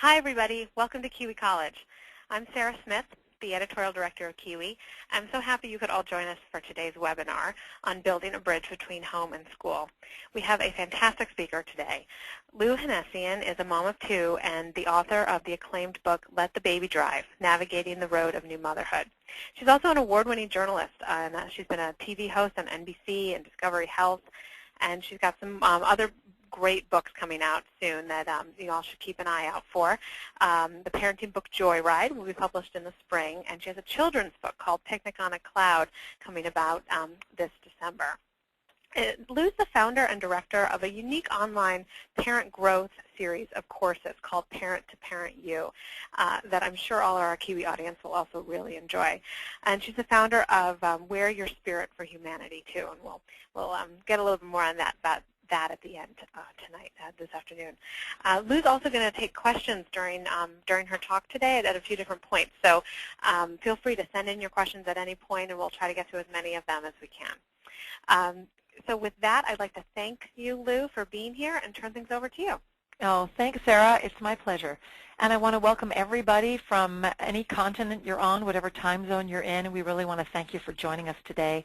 Hi, everybody. Welcome to Kiwi College. I'm Sarah Smith, the editorial director of Kiwi. I'm so happy you could all join us for today's webinar on building a bridge between home and school. We have a fantastic speaker today. Lou Hennessian is a mom of two and the author of the acclaimed book, Let the Baby Drive, Navigating the Road of New Motherhood. She's also an award-winning journalist, and she's been a TV host on NBC and Discovery Health, and she's got some other great books coming out soon that you all should keep an eye out for. The parenting book Joyride will be published in the spring, and she has a children's book called Picnic on a Cloud coming about this December. Lou's the founder and director of a unique online parent growth series of courses called Parent to Parent You that I'm sure all of our Kiwi audience will also really enjoy. And she's the founder of Wear Your Spirit for Humanity, too, and we'll get a little bit more on that at the end tonight, this afternoon. Lou's also going to take questions during her talk today at a few different points. So feel free to send in your questions at any point, and we'll try to get to as many of them as we can. So with that, I'd like to thank you, Lou, for being here and turn things over to you. Oh, thanks, Sarah. It's my pleasure. And I want to welcome everybody from any continent you're on, whatever time zone you're in. We really want to thank you for joining us today.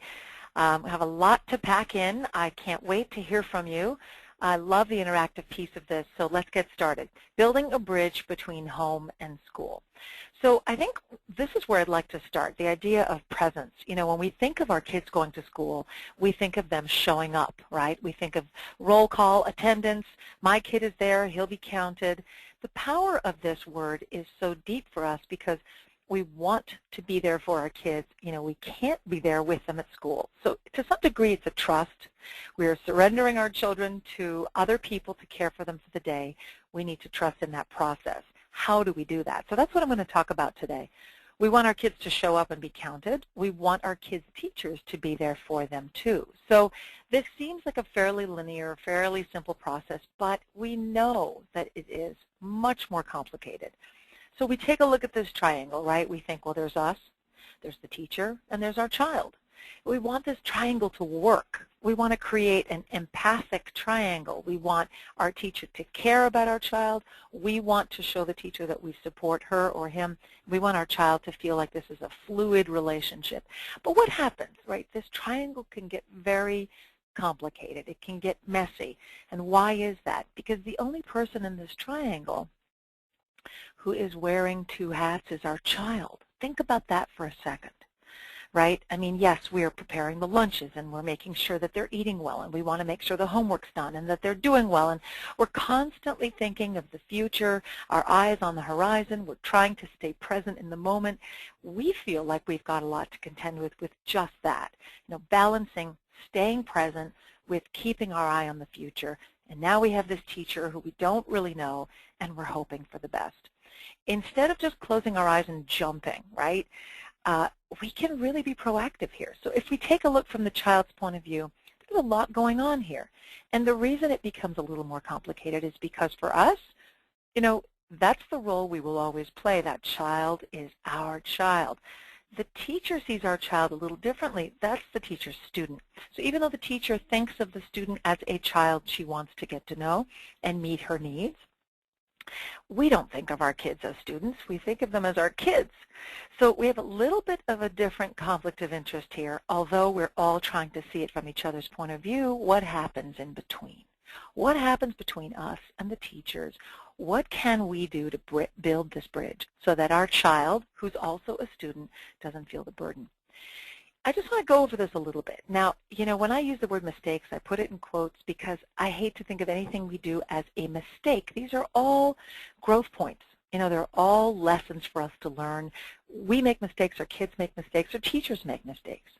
We have a lot to pack in. I can't wait to hear from you. I love the interactive piece of this, so let's get started. Building a bridge between home and school. So I think this is where I'd like to start, the idea of presence. You know, when we think of our kids going to school, we think of them showing up, right? We think of roll call, attendance, my kid is there, he'll be counted. The power of this word is so deep for us because we want to be there for our kids. You know, we can't be there with them at school. So to some degree, it's a trust. We are surrendering our children to other people to care for them for the day. We need to trust in that process. How do we do that? So that's what I'm going to talk about today. We want our kids to show up and be counted. We want our kids' teachers to be there for them too. So this seems like a fairly linear, fairly simple process, but we know that it is much more complicated. So we take a look at this triangle, right? We think, well, there's us, there's the teacher, and there's our child. We want this triangle to work. We want to create an empathic triangle. We want our teacher to care about our child. We want to show the teacher that we support her or him. We want our child to feel like this is a fluid relationship. But what happens, right? This triangle can get very complicated. It can get messy. And why is that? Because the only person in this triangle who is wearing two hats is our child. Think about that for a second, right? I mean, yes, we are preparing the lunches and we're making sure that they're eating well and we want to make sure the homework's done and that they're doing well, and we're constantly thinking of the future, our eyes on the horizon, we're trying to stay present in the moment. We feel like we've got a lot to contend with just that, you know, balancing staying present with keeping our eye on the future. And now we have this teacher who we don't really know, and we're hoping for the best. Instead of just closing our eyes and jumping, right, we can really be proactive here. So if we take a look from the child's point of view, there's a lot going on here. And the reason it becomes a little more complicated is because for us, you know, that's the role we will always play. That child is our child. The teacher sees our child a little differently. That's the teacher's student. So even though the teacher thinks of the student as a child she wants to get to know and meet her needs, we don't think of our kids as students. We think of them as our kids. So we have a little bit of a different conflict of interest here, although we're all trying to see it from each other's point of view. What happens in between? What happens between us and the teachers? What can we do to build this bridge so that our child, who's also a student, doesn't feel the burden? I just want to go over this a little bit. Now, you know, when I use the word mistakes, I put it in quotes because I hate to think of anything we do as a mistake. These are all growth points. You know, they're all lessons for us to learn. We make mistakes, our kids make mistakes, our teachers make mistakes.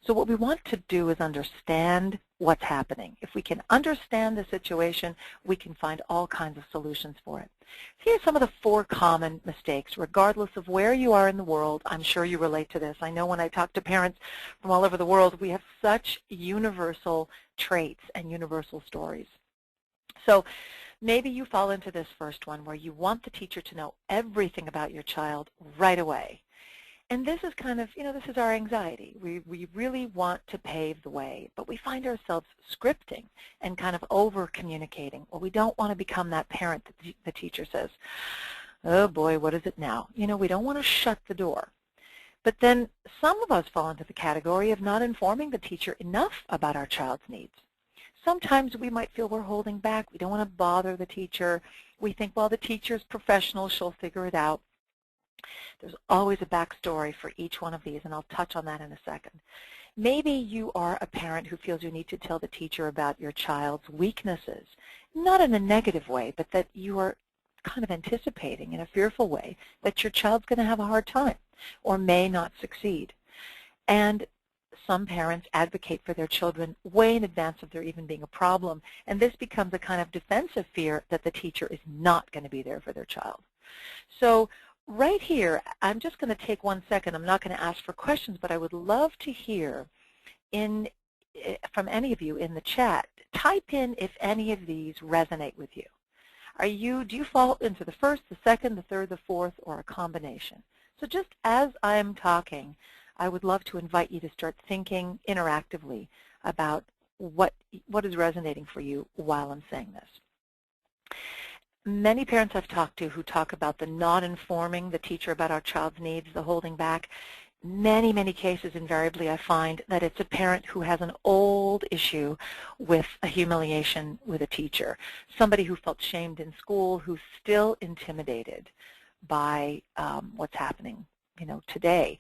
So what we want to do is understand what's happening. If we can understand the situation, we can find all kinds of solutions for it. Here's some of the 4 common mistakes, regardless of where you are in the world. I'm sure you relate to this. I know when I talk to parents from all over the world, we have such universal traits and universal stories. So maybe you fall into this first one where you want the teacher to know everything about your child right away. And this is kind of, you know, this is our anxiety. We really want to pave the way, but we find ourselves scripting and kind of over-communicating. Well, we don't want to become that parent that the teacher says, oh boy, what is it now? You know, we don't want to shut the door. But then some of us fall into the category of not informing the teacher enough about our child's needs. Sometimes we might feel we're holding back. We don't want to bother the teacher. We think, well, the teacher's professional, she'll figure it out. There's always a backstory for each one of these, and I'll touch on that in a second. Maybe you are a parent who feels you need to tell the teacher about your child's weaknesses, not in a negative way, but that you are kind of anticipating in a fearful way that your child's going to have a hard time or may not succeed. And some parents advocate for their children way in advance of there even being a problem, and this becomes a kind of defensive fear that the teacher is not going to be there for their child. So right here, I'm just going to take 1 second. I'm not going to ask for questions, but I would love to hear from any of you in the chat. Type in if any of these resonate with you. Do you fall into the first, the second, the third, the fourth, or a combination? So just as I'm talking, I would love to invite you to start thinking interactively about what is resonating for you while I'm saying this. Many parents I've talked to who talk about the not informing the teacher about our child's needs, the holding back, many, many cases invariably I find that it's a parent who has an old issue with a humiliation with a teacher, somebody who felt shamed in school, who's still intimidated by what's happening, you know, today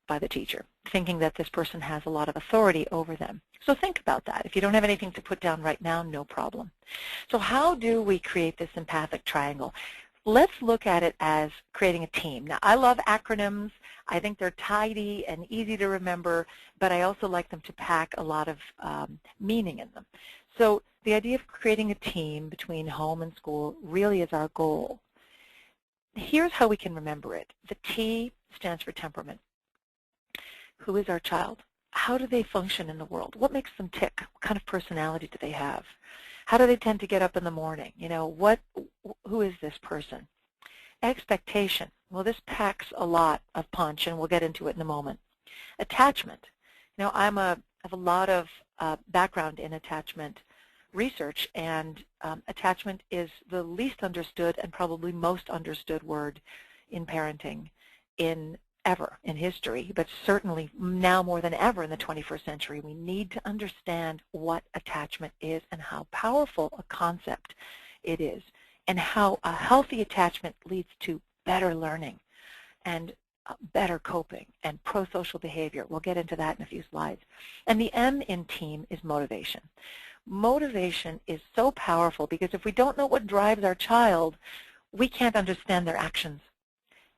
by the teacher, thinking that this person has a lot of authority over them. So think about that. If you don't have anything to put down right now, no problem. So how do we create this empathic triangle? Let's look at it as creating a team. Now, I love acronyms. I think they're tidy and easy to remember, but I also like them to pack a lot of meaning in them. So the idea of creating a team between home and school really is our goal. Here's how we can remember it. The T stands for temperament. Who is our child? How do they function in the world? What makes them tick? What kind of personality do they have? How do they tend to get up in the morning? You know, who is this person? Expectation. Well, this packs a lot of punch, and we'll get into it in a moment. Attachment. You know, I have a lot of background in attachment research, and attachment is the least understood and probably most understood word in parenting ever in history, but certainly now more than ever in the 21st century. We need to understand what attachment is and how powerful a concept it is, and how a healthy attachment leads to better learning and better coping and pro-social behavior. We'll get into that in a few slides. And the M in team is motivation. Motivation is so powerful because if we don't know what drives our child, we can't understand their actions.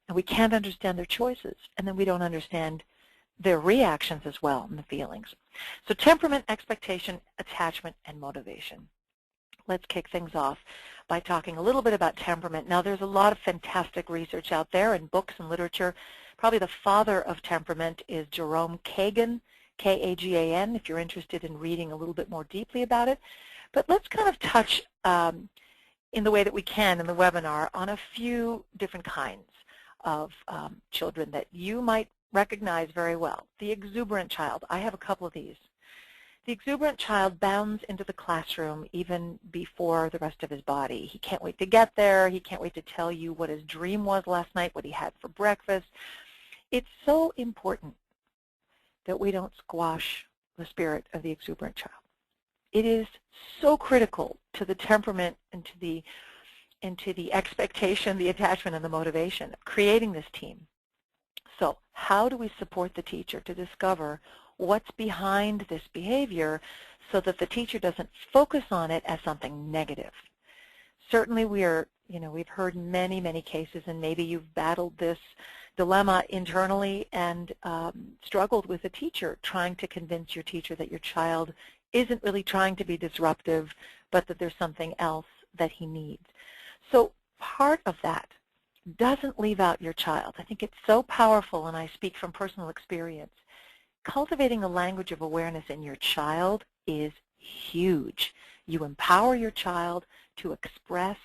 And we can't understand their choices, and then we don't understand their reactions as well and the feelings. So temperament, expectation, attachment, and motivation. Let's kick things off by talking a little bit about temperament. Now, there's a lot of fantastic research out there in books and literature. Probably the father of temperament is Jerome Kagan, K-A-G-A-N, if you're interested in reading a little bit more deeply about it. But let's kind of touch in the way that we can in the webinar on a few different kinds of children that you might recognize very well. The exuberant child. I have a couple of these. The exuberant child bounds into the classroom even before the rest of his body. He can't wait to get there. He can't wait to tell you what his dream was last night, what he had for breakfast. It's so important that we don't squash the spirit of the exuberant child. It is so critical to the temperament and to the expectation, the attachment, and the motivation of creating this team. So how do we support the teacher to discover what's behind this behavior so that the teacher doesn't focus on it as something negative? Certainly we've heard many, many cases, and maybe you've battled this dilemma internally and struggled with a teacher trying to convince your teacher that your child isn't really trying to be disruptive, but that there's something else that he needs. So part of that doesn't leave out your child. I think it's so powerful, and I speak from personal experience. Cultivating a language of awareness in your child is huge. You empower your child to express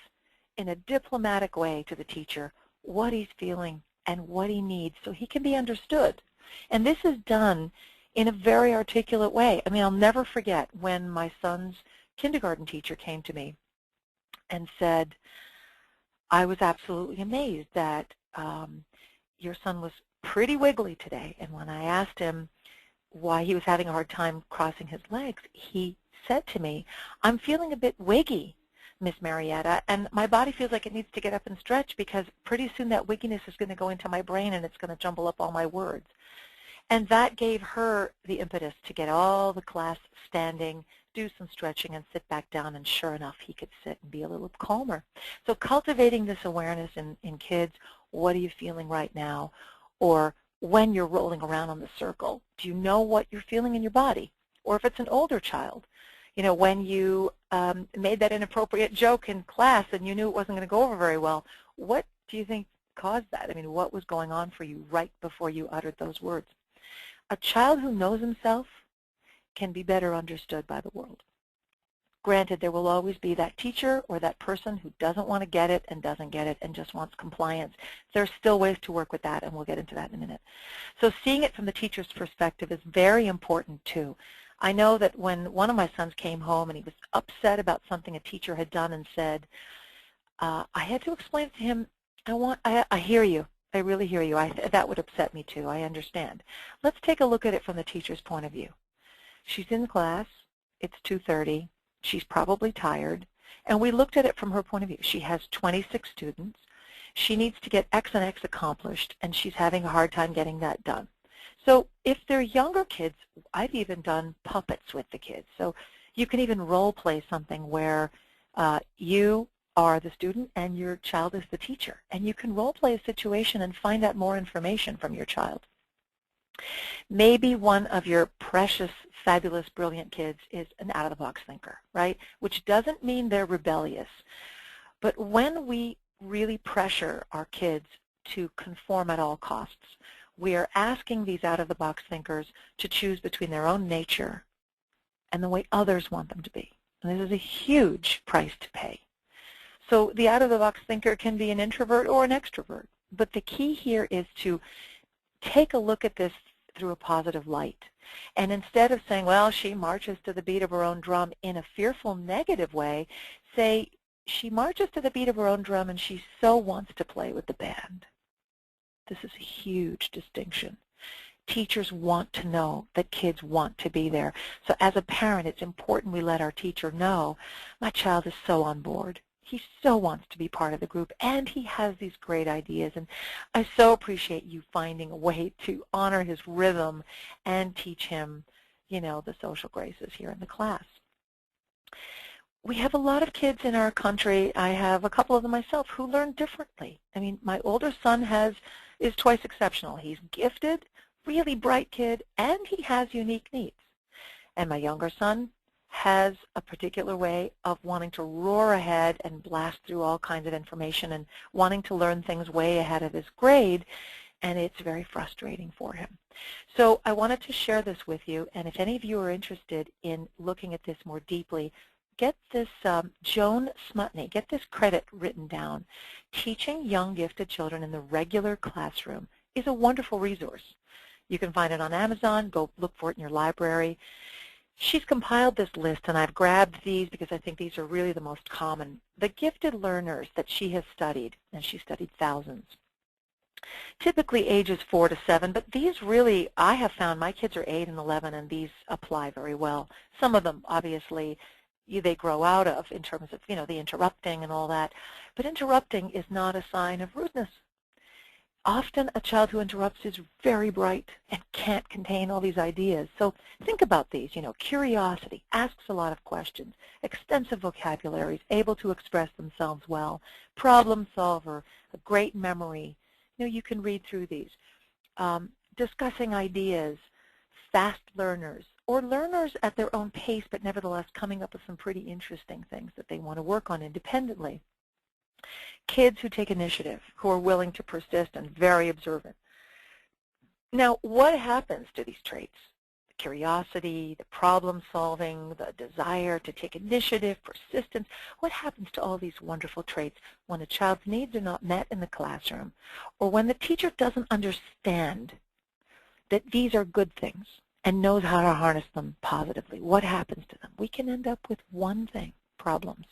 in a diplomatic way to the teacher what he's feeling and what he needs so he can be understood. And this is done in a very articulate way. I mean, I'll never forget when my son's kindergarten teacher came to me and said, I was absolutely amazed that your son was pretty wiggly today. And when I asked him why he was having a hard time crossing his legs, he said to me, I'm feeling a bit wiggy, Miss Marietta, and my body feels like it needs to get up and stretch because pretty soon that wigginess is going to go into my brain and it's going to jumble up all my words. And that gave her the impetus to get all the class standing, do some stretching, and sit back down, and sure enough, he could sit and be a little calmer. So cultivating this awareness in kids, what are you feeling right now? Or when you're rolling around on the circle, do you know what you're feeling in your body? Or if it's an older child, you know, when you made that inappropriate joke in class and you knew it wasn't going to go over very well, what do you think caused that? I mean, what was going on for you right before you uttered those words? A child who knows himself can be better understood by the world. Granted, there will always be that teacher or that person who doesn't want to get it and doesn't get it and just wants compliance. There's still ways to work with that, and we'll get into that in a minute. So seeing it from the teacher's perspective is very important, too. I know that when one of my sons came home and he was upset about something a teacher had done and said, I had to explain to him, I hear you. I really hear you. That would upset me, too. I understand. Let's take a look at it from the teacher's point of view. She's in class. It's 2:30. She's probably tired, and we looked at it from her point of view. She has 26 students. She needs to get X and X accomplished, and she's having a hard time getting that done. So if they're younger kids, I've even done puppets with the kids. So you can even role play something where you are the student and your child is the teacher, and you can role play a situation and find out more information from your child. Maybe one of your precious, fabulous, brilliant kids is an out-of-the-box thinker, right? Which doesn't mean they're rebellious. But when we really pressure our kids to conform at all costs, we are asking these out-of-the-box thinkers to choose between their own nature and the way others want them to be. And this is a huge price to pay. So the out-of-the-box thinker can be an introvert or an extrovert. But the key here is to take a look at this through a positive light. And instead of saying, well, she marches to the beat of her own drum in a fearful, negative way, say, she marches to the beat of her own drum and she so wants to play with the band. This is a huge distinction. Teachers want to know that kids want to be there. So as a parent, it's important we let our teacher know, my child is so on board. He so wants to be part of the group, and he has these great ideas. And I so appreciate you finding a way to honor his rhythm and teach him, you know, the social graces here in the class. We have a lot of kids in our country, I have a couple of them myself, who learn differently. I mean, my older son is twice exceptional. He's gifted, really bright kid, and he has unique needs. And my younger son has a particular way of wanting to roar ahead and blast through all kinds of information and wanting to learn things way ahead of his grade, and it's very frustrating for him. So I wanted to share this with you, and if any of you are interested in looking at this more deeply, get this, Joan Smutney, get this credit written down. Teaching Young Gifted Children in the Regular Classroom is a wonderful resource. You can find it on Amazon. Go look for it in your library. She's compiled this list, and I've grabbed these because I think these are really the most common. The gifted learners that she has studied, and she studied thousands, typically ages 4 to 7, but these really, I have found my kids are 8 and 11, and these apply very well. Some of them, obviously, they grow out of in terms of, you know, the interrupting and all that, but interrupting is not a sign of rudeness. Often a child who interrupts is very bright and can't contain all these ideas. So think about these, you know, curiosity, asks a lot of questions, extensive vocabularies, able to express themselves well, problem solver, a great memory. You know, you can read through these. Discussing ideas, fast learners, or learners at their own pace, but nevertheless coming up with some pretty interesting things that they want to work on independently. Kids who take initiative, who are willing to persist and very observant. Now, what happens to these traits? The curiosity, the problem solving, the desire to take initiative, persistence. What happens to all these wonderful traits when a child's needs are not met in the classroom, or when the teacher doesn't understand that these are good things and knows how to harness them positively? What happens to them? We can end up with one thing, problems.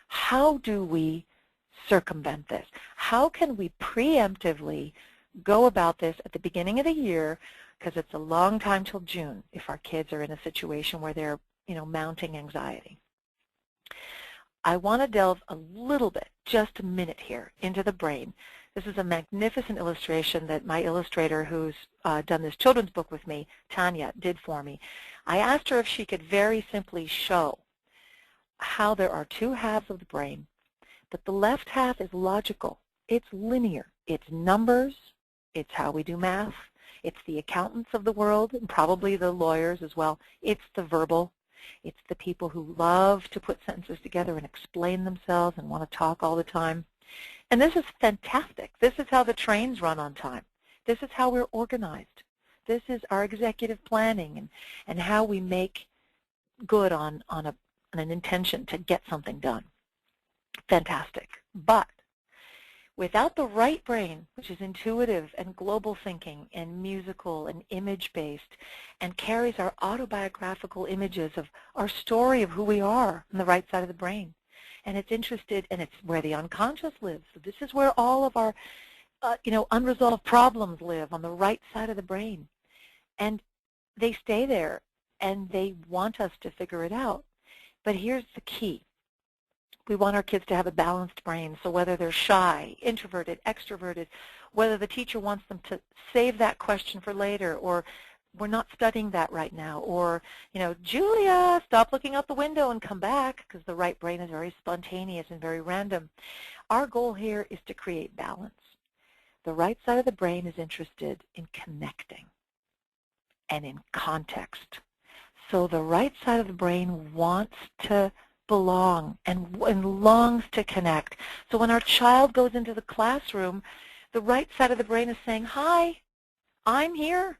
How do we circumvent this? How can we preemptively go about this at the beginning of the year, because it's a long time till June if our kids are in a situation where they're, mounting anxiety. I want to delve a little bit, just a minute here, into the brain. This is a magnificent illustration that my illustrator who's done this children's book with me, Tanya, did for me. I asked her if she could very simply show how there are two halves of the brain, but the left half is logical. It's linear. It's numbers. It's how we do math. It's the accountants of the world, and probably the lawyers as well. It's the verbal. It's the people who love to put sentences together and explain themselves and want to talk all the time. And this is fantastic. This is how the trains run on time. This is how we're organized. This is our executive planning and how we make good on an intention to get something done. Fantastic. But without the right brain, which is intuitive and global thinking and musical and image-based and carries our autobiographical images of our story of who we are on the right side of the brain, and it's interested, and it's where the unconscious lives. So this is where all of our unresolved problems live, on the right side of the brain. And they stay there, and they want us to figure it out. But here's the key. We want our kids to have a balanced brain, so whether they're shy, introverted, extroverted, whether the teacher wants them to save that question for later, or we're not studying that right now, or, Julia, stop looking out the window and come back, because the right brain is very spontaneous and very random. Our goal here is to create balance. The right side of the brain is interested in connecting and in context. So the right side of the brain wants to belong and longs to connect. So when our child goes into the classroom, the right side of the brain is saying, hi, I'm here.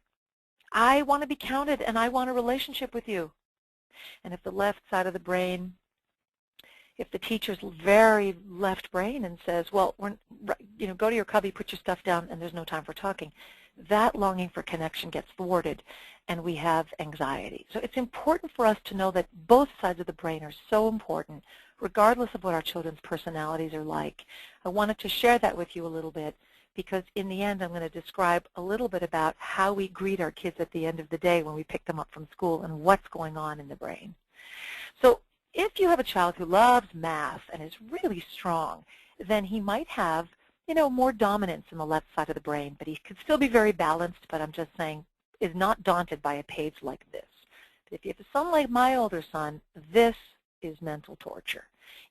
I want to be counted and I want a relationship with you. And if the left side of the brain, if the teacher's very left brain and says, well, go to your cubby, put your stuff down, and there's no time for talking, that longing for connection gets thwarted and we have anxiety. So it's important for us to know that both sides of the brain are so important, regardless of what our children's personalities are like. I wanted to share that with you a little bit because in the end I'm going to describe a little bit about how we greet our kids at the end of the day when we pick them up from school and what's going on in the brain. So if you have a child who loves math and is really strong, then he might have more dominance in the left side of the brain, but he could still be very balanced, but I'm just saying is not daunted by a page like this. If you have a son like my older son, this is mental torture.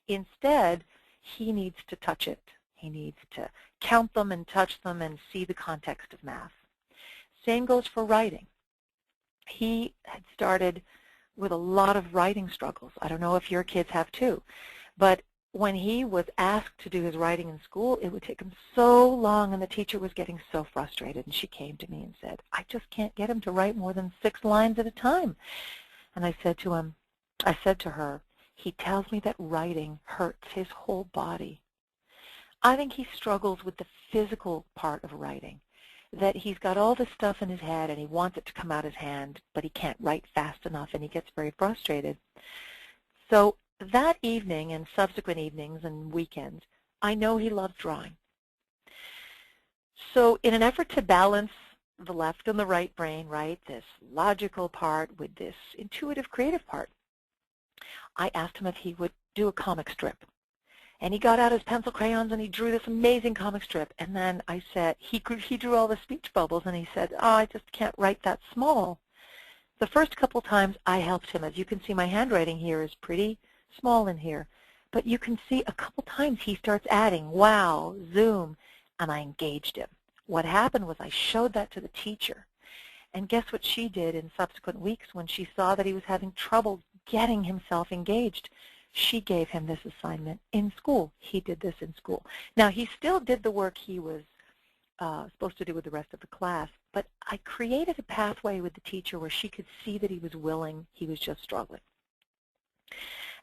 Instead, he needs to touch it. He needs to count them and touch them and see the context of math. Same goes for writing. He had started with a lot of writing struggles. I don't know if your kids have too, but when he was asked to do his writing in school, it would take him so long, and the teacher was getting so frustrated, and she came to me and said, I just can't get him to write more than 6 lines at a time. And I said to her, he tells me that writing hurts his whole body. I think he struggles with the physical part of writing, that he's got all this stuff in his head and he wants it to come out his hand, but he can't write fast enough and he gets very frustrated. So that evening and subsequent evenings and weekends, I know he loves drawing. So in an effort to balance the left and the right brain, right, this logical part with this intuitive creative part, I asked him if he would do a comic strip. And he got out his pencil crayons and he drew this amazing comic strip. And then I said, he drew all the speech bubbles and he said, oh, I just can't write that small. The first couple times I helped him. As you can see, my handwriting here is pretty small in here. But you can see a couple times he starts adding, wow, zoom, and I engaged him. What happened was I showed that to the teacher. And guess what she did in subsequent weeks when she saw that he was having trouble getting himself engaged? She gave him this assignment in school. He did this in school. Now, he still did the work he was supposed to do with the rest of the class, but I created a pathway with the teacher where she could see that he was willing, he was just struggling.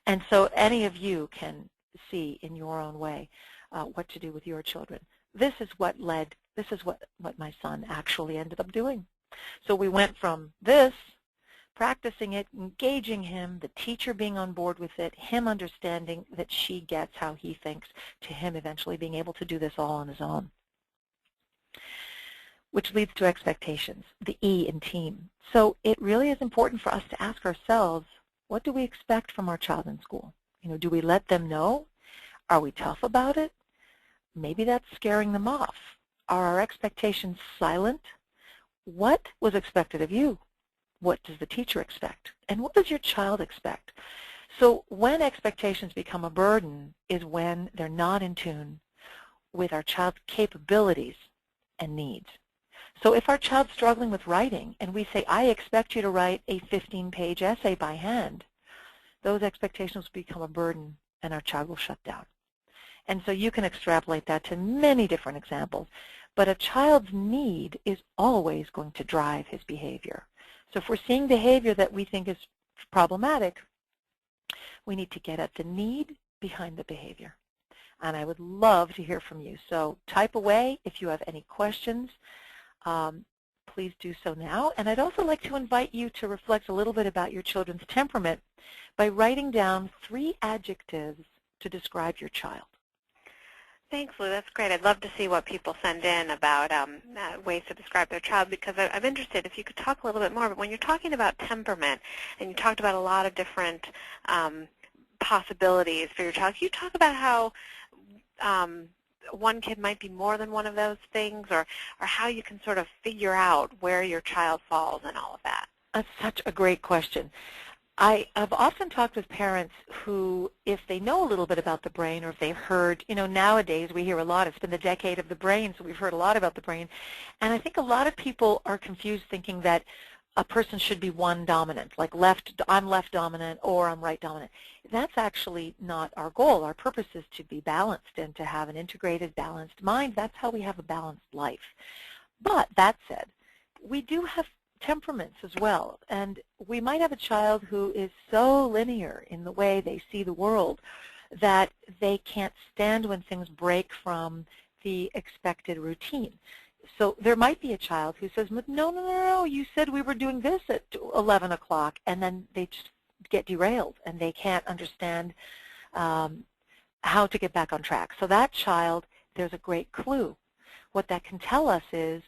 And so any of you can see in your own way what to do with your children. This is what my son actually ended up doing. So we went from this practicing it, engaging him, the teacher being on board with it, him understanding that she gets how he thinks, to him eventually being able to do this all on his own. Which leads to expectations, the E in team. So it really is important for us to ask ourselves, what do we expect from our child in school? Do we let them know? Are we tough about it? Maybe that's scaring them off. Are our expectations silent? What was expected of you? What does the teacher expect? And what does your child expect? So when expectations become a burden is when they're not in tune with our child's capabilities and needs. So if our child's struggling with writing and we say, I expect you to write a 15-page essay by hand, those expectations become a burden and our child will shut down. And so you can extrapolate that to many different examples. But a child's need is always going to drive his behavior. So if we're seeing behavior that we think is problematic, we need to get at the need behind the behavior. And I would love to hear from you. So type away if you have any questions. Please do so now. And I'd also like to invite you to reflect a little bit about your children's temperament by writing down 3 adjectives to describe your child. Thanks, Lou. That's great. I'd love to see what people send in about ways to describe their child, because I'm interested if you could talk a little bit more. But when you're talking about temperament, and you talked about a lot of different possibilities for your child, can you talk about how one kid might be more than one of those things, or how you can sort of figure out where your child falls and all of that? That's such a great question. I have often talked with parents who, if they know a little bit about the brain, or if they've heard, nowadays we hear a lot, it's been the decade of the brain, so we've heard a lot about the brain. And I think a lot of people are confused thinking that a person should be one dominant, like I'm left dominant or I'm right dominant. That's actually not our goal. Our purpose is to be balanced and to have an integrated, balanced mind. That's how we have a balanced life. But that said, we do have temperaments as well, and we might have a child who is so linear in the way they see the world that they can't stand when things break from the expected routine. So there might be a child who says, no, you said we were doing this at 11 o'clock, and then they just get derailed and they can't understand how to get back on track. So that child, there's a great clue. What that can tell us is,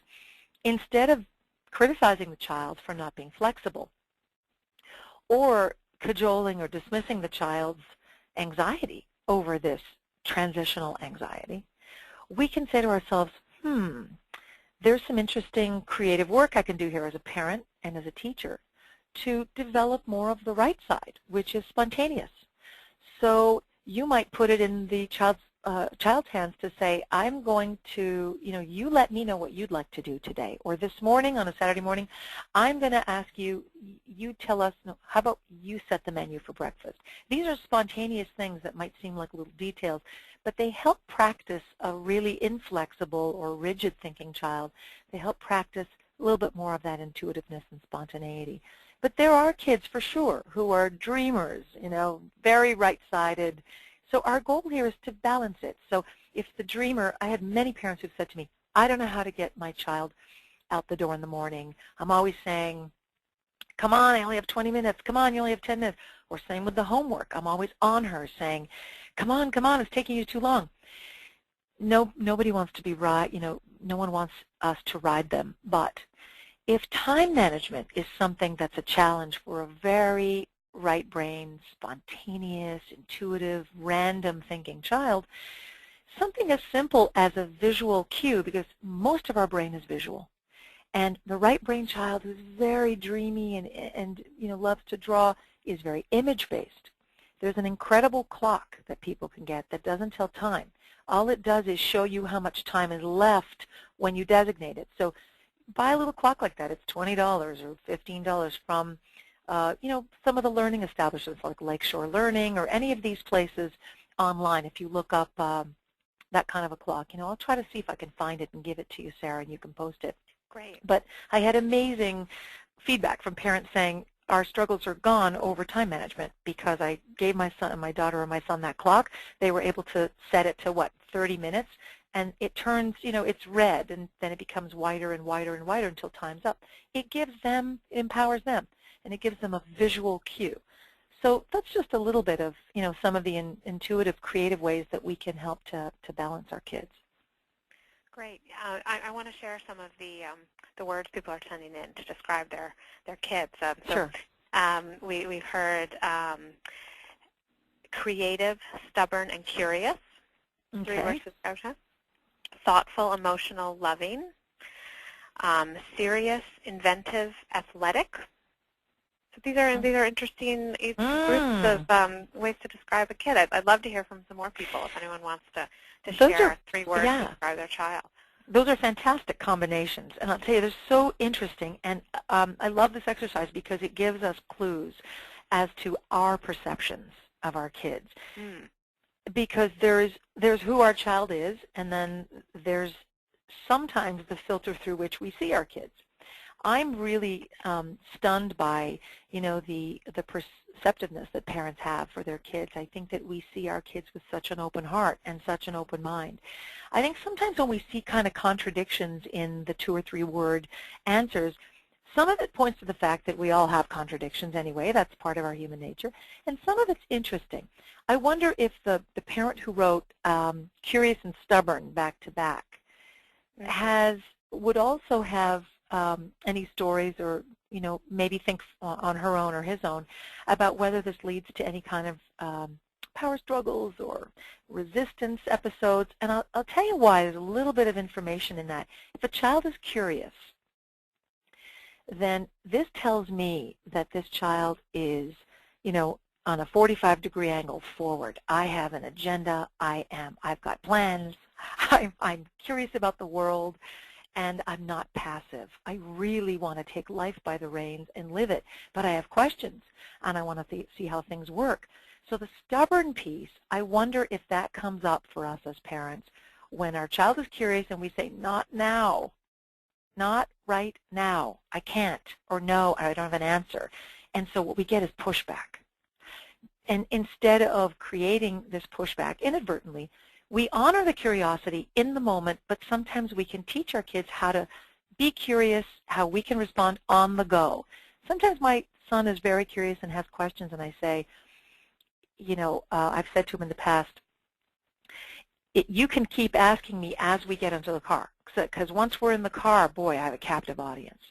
instead of criticizing the child for not being flexible, or cajoling or dismissing the child's anxiety over this transitional anxiety, we can say to ourselves, there's some interesting creative work I can do here as a parent and as a teacher to develop more of the right side, which is spontaneous. So you might put it in the child's hands to say, I'm going to, you let me know what you'd like to do today. Or this morning, on a Saturday morning, I'm going to ask you, you tell us, how about you set the menu for breakfast? These are spontaneous things that might seem like little details, but they help practice a really inflexible or rigid thinking child. They help practice a little bit more of that intuitiveness and spontaneity. But there are kids, for sure, who are dreamers, very right-sided. So our goal here is to balance it. So if the dreamer, I had many parents who've said to me, I don't know how to get my child out the door in the morning. I'm always saying, come on, I only have 20 minutes. Come on, you only have 10 minutes. Or same with the homework. I'm always on her saying, come on, it's taking you too long. Nobody wants to be no one wants us to ride them. But if time management is something that's a challenge for a very right brain, spontaneous, intuitive, random thinking child, something as simple as a visual cue, because most of our brain is visual. And the right brain child who's very dreamy and loves to draw is very image-based. There's an incredible clock that people can get that doesn't tell time. All it does is show you how much time is left when you designate it. So buy a little clock like that. It's $20 or $15 from some of the learning establishments like Lakeshore Learning or any of these places online. If you look up that kind of a clock, I'll try to see if I can find it and give it to you, Sarah, and you can post it. Great. But I had amazing feedback from parents saying our struggles are gone over time management because I gave my daughter or my son that clock. They were able to set it to 30 minutes, and it turns, it's red, and then it becomes wider and wider and wider until time's up. It gives them, it empowers them. and it gives them a visual cue. So that's just a little bit of, some of the intuitive, creative ways that we can help to balance our kids. Great. I want to share some of the words people are sending in to describe their kids. Sure. We've heard creative, stubborn, and curious. Okay. 3 words to describe that. Thoughtful, emotional, loving. Serious, inventive, athletic. So these are interesting groups of ways to describe a kid. I'd love to hear from some more people if anyone wants to share 3 words to describe their child. Those are fantastic combinations, and I'll tell you, they're so interesting, and I love this exercise because it gives us clues as to our perceptions of our kids. Because there's who our child is, and then there's sometimes the filter through which we see our kids. I'm really stunned by, the perceptiveness that parents have for their kids. I think that we see our kids with such an open heart and such an open mind. I think sometimes when we see kind of contradictions in the 2 or 3 word answers, some of it points to the fact that we all have contradictions anyway. That's part of our human nature. And some of it's interesting. I wonder if the parent who wrote curious and stubborn back to back would also have any stories or, maybe think on her own or his own about whether this leads to any kind of power struggles or resistance episodes. And I'll tell you why. There's a little bit of information in that. If a child is curious, then this tells me that this child is, on a 45-degree angle forward. I have an agenda. I've got plans. I'm curious about the world, and I'm not passive. I really want to take life by the reins and live it, but I have questions, and I want to see how things work. So the stubborn piece, I wonder if that comes up for us as parents when our child is curious and we say, not now, not right now, I can't, or no, I don't have an answer. And so what we get is pushback. And instead of creating this pushback inadvertently, we honor the curiosity in the moment, but sometimes we can teach our kids how to be curious, how we can respond on the go. Sometimes my son is very curious and has questions, and I say, I've said to him in the past, you can keep asking me as we get into the car, because once we're in the car, boy, I have a captive audience.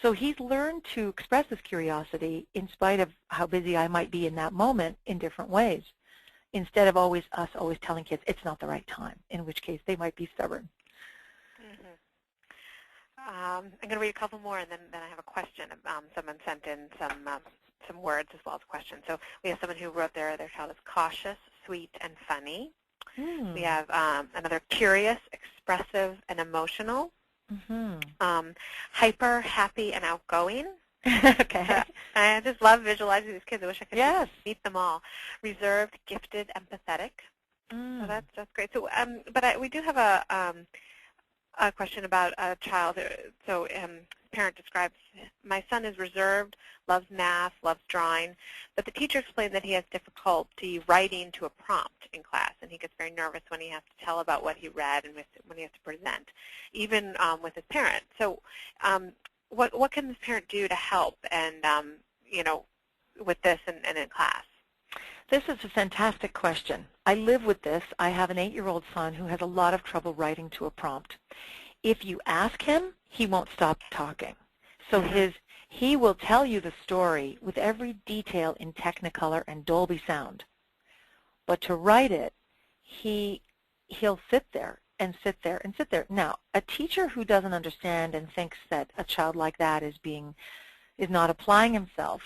So he's learned to express his curiosity in spite of how busy I might be in that moment in different ways, instead of us always telling kids it's not the right time, in which case they might be stubborn. I'm going to read a couple more, and then I have a question. Someone sent in some words as well as questions. So we have someone who wrote their child is cautious, sweet, and funny. We have another curious, expressive, and emotional. Hyper, happy, and outgoing. Okay. I just love visualizing these kids. I wish I could meet them all. Reserved, gifted, empathetic. So that's great. So, we do have a question about a child. So, parent describes, my son is reserved, loves math, loves drawing, but the teacher explained that he has difficulty writing to a prompt in class, and he gets very nervous when he has to tell about what he read and when he has to present, even with his parent. So what can this parent do to help and, with this and in class? This is a fantastic question. I live with this. I have an 8-year-old son who has a lot of trouble writing to a prompt. If you ask him, he won't stop talking. So he will tell you the story with every detail in Technicolor and Dolby Sound. But to write it, he'll sit there and sit there and sit there. Now, a teacher who doesn't understand and thinks that a child like that is not applying himself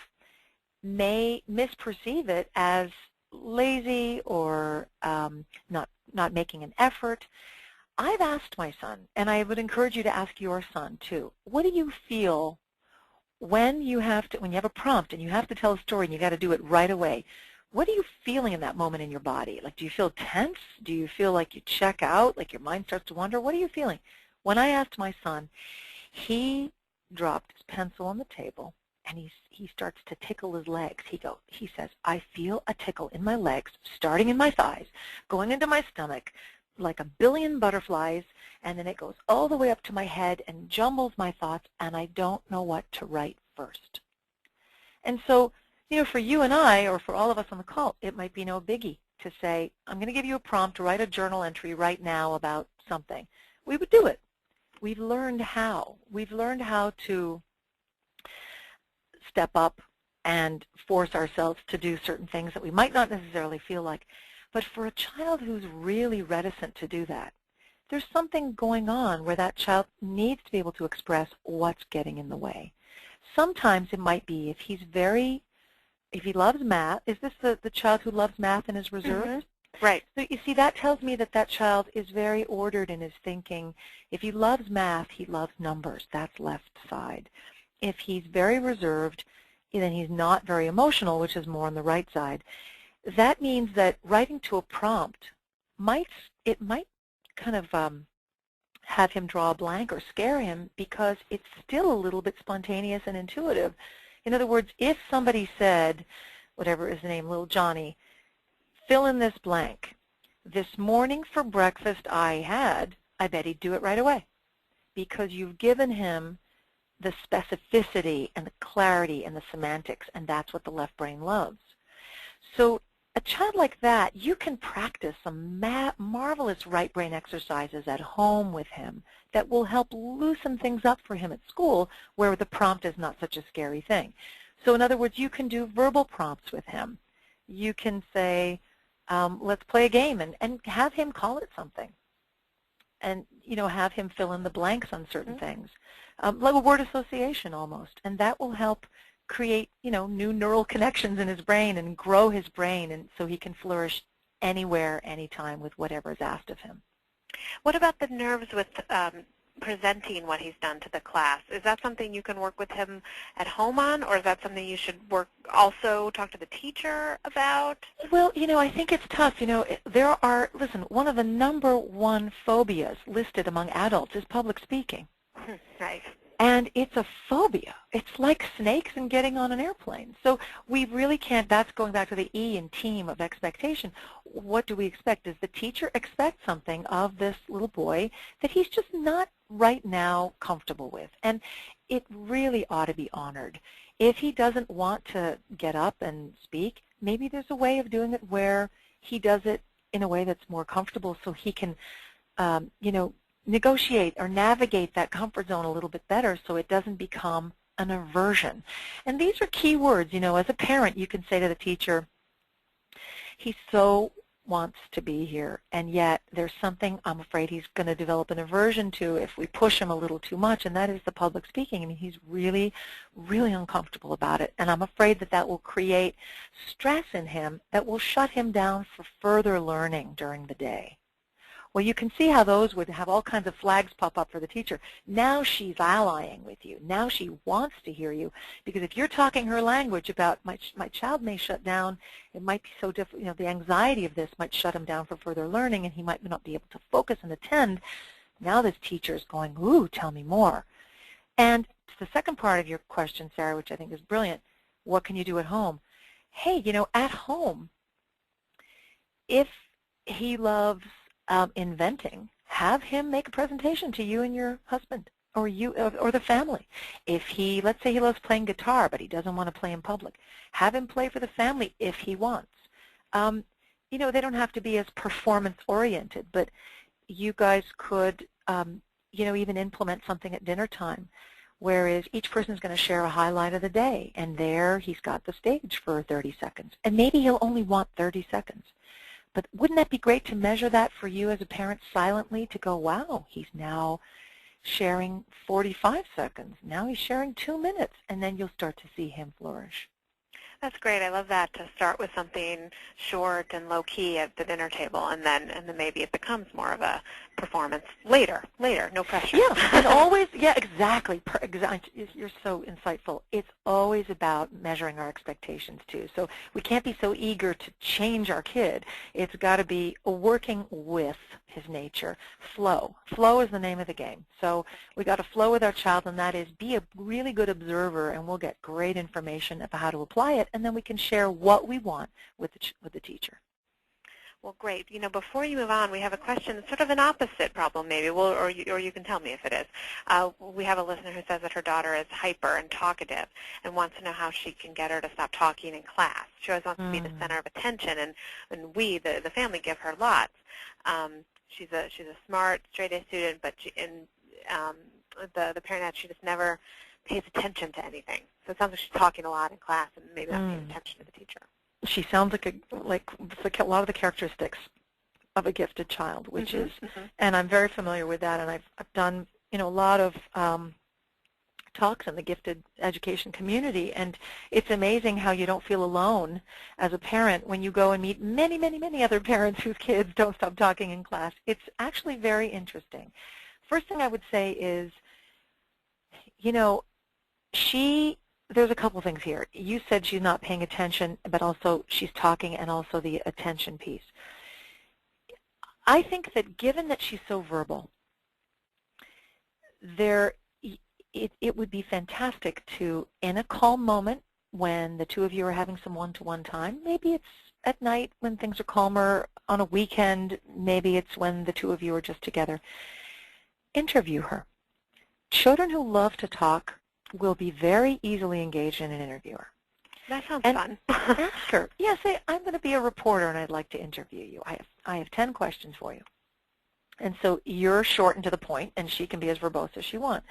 may misperceive it as lazy or not making an effort. I've asked my son, and I would encourage you to ask your son too, what do you feel when you have a prompt and you have to tell a story and you got to do it right away? What are you feeling in that moment in your body? Like, do you feel tense? Do you feel like you check out, like your mind starts to wander? What are you feeling? When I asked my son, he dropped his pencil on the table and he starts to tickle his legs. He says, I feel a tickle in my legs, starting in my thighs, going into my stomach, like a billion butterflies, and then it goes all the way up to my head and jumbles my thoughts, and I don't know what to write first. And so, for you and I, or for all of us on the call, it might be no biggie to say, I'm going to give you a prompt to write a journal entry right now about something. We would do it. We've learned how. We've learned how to step up and force ourselves to do certain things that we might not necessarily feel like. But for a child who's really reticent to do that, there's something going on where that child needs to be able to express what's getting in the way. Sometimes it might be if he loves math. Is this the child who loves math and is reserved? Mm-hmm. Right. So you see, that tells me that that child is very ordered in his thinking. If he loves math, he loves numbers. That's left side. If he's very reserved, then he's not very emotional, which is more on the right side. That means that writing to a prompt might kind of have him draw a blank or scare him because it's still a little bit spontaneous and intuitive. In other words, if somebody said, whatever is the name, little Johnny, fill in this blank. This morning for breakfast I bet he'd do it right away because you've given him the specificity and the clarity and the semantics, and that's what the left brain loves. So a child like that, you can practice some marvelous right brain exercises at home with him that will help loosen things up for him at school where the prompt is not such a scary thing. So in other words, you can do verbal prompts with him. You can say, let's play a game and have him call it something and, have him fill in the blanks on certain things, like a word association almost, and that will help create, new neural connections in his brain and grow his brain, and so he can flourish anywhere, anytime with whatever is asked of him. What about the nerves with presenting what he's done to the class? Is that something you can work with him at home on, or is that something you should talk to the teacher about? Well, I think it's tough. There are, listen, one of the #1 phobias listed among adults is public speaking. Right. And it's a phobia. It's like snakes and getting on an airplane. So we really can't, that's going back to the E in team of expectation. What do we expect? Does the teacher expect something of this little boy that he's just not right now comfortable with? And it really ought to be honored. If he doesn't want to get up and speak, maybe there's a way of doing it where he does it in a way that's more comfortable so he can, negotiate or navigate that comfort zone a little bit better so it doesn't become an aversion. And these are key words. As a parent, you can say to the teacher, he so wants to be here, and yet there's something I'm afraid he's going to develop an aversion to if we push him a little too much, and that is the public speaking. I mean, he's really, really uncomfortable about it, and I'm afraid that that will create stress in him that will shut him down for further learning during the day. Well, you can see how those would have all kinds of flags pop up for the teacher. Now she's allying with you. Now she wants to hear you. Because if you're talking her language about my child may shut down, it might be so difficult, the anxiety of this might shut him down for further learning, and he might not be able to focus and attend. Now this teacher is going, ooh, tell me more. And to the second part of your question, Sarah, which I think is brilliant, what can you do at home? Hey, at home, if he loves inventing, have him make a presentation to you and your husband or the family. If let's say he loves playing guitar but he doesn't want to play in public, have him play for the family if he wants. They don't have to be as performance oriented, but you guys could even implement something at dinner time, whereas each person is going to share a highlight of the day, and there he's got the stage for 30 seconds, and maybe he'll only want 30 seconds. But wouldn't that be great to measure that for you as a parent silently, to go, wow, he's now sharing 45 seconds. Now he's sharing 2 minutes, and then you'll start to see him flourish. That's great. I love that, to start with something short and low-key at the dinner table, and then maybe it becomes more of a performance later, no pressure. Yeah, and always, yeah, exactly. You're so insightful. It's always about measuring our expectations, too. So we can't be so eager to change our kid. It's got to be working with his nature. Flow. Flow is the name of the game. So we got to flow with our child, and that is be a really good observer, and we'll get great information about how to apply it, and then we can share what we want with the teacher. Well, great. You know, before you move on, we have a question, sort of an opposite problem maybe, well, or you can tell me if it is. We have a listener who says that her daughter is hyper and talkative and wants to know how she can get her to stop talking in class. She always wants to be the center of attention, and we, the family, give her lots. She's a smart, straight-A student, but the parent adds she just never pays attention to anything. So it sounds like she's talking a lot in class and maybe not paying attention to the teacher. She sounds like a lot of the characteristics of a gifted child, which is, and I'm very familiar with that, and I've done, you know, a lot of talks in the gifted education community, and it's amazing how you don't feel alone as a parent when you go and meet many, many, many other parents whose kids don't stop talking in class. It's actually very interesting. First thing I would say is, you know, there's a couple things here. You said she's not paying attention, but also she's talking, and also the attention piece. I think that given that she's so verbal, it would be fantastic to, in a calm moment when the two of you are having some one-to-one time, maybe it's at night when things are calmer, on a weekend, maybe it's when the two of you are just together, interview her. Children who love to talk will be very easily engaged in an interviewer. That sounds fun. Ask her. Yeah, say, I'm going to be a reporter and I'd like to interview you. I have 10 questions for you. And so you're short and to the point, and she can be as verbose as she wants.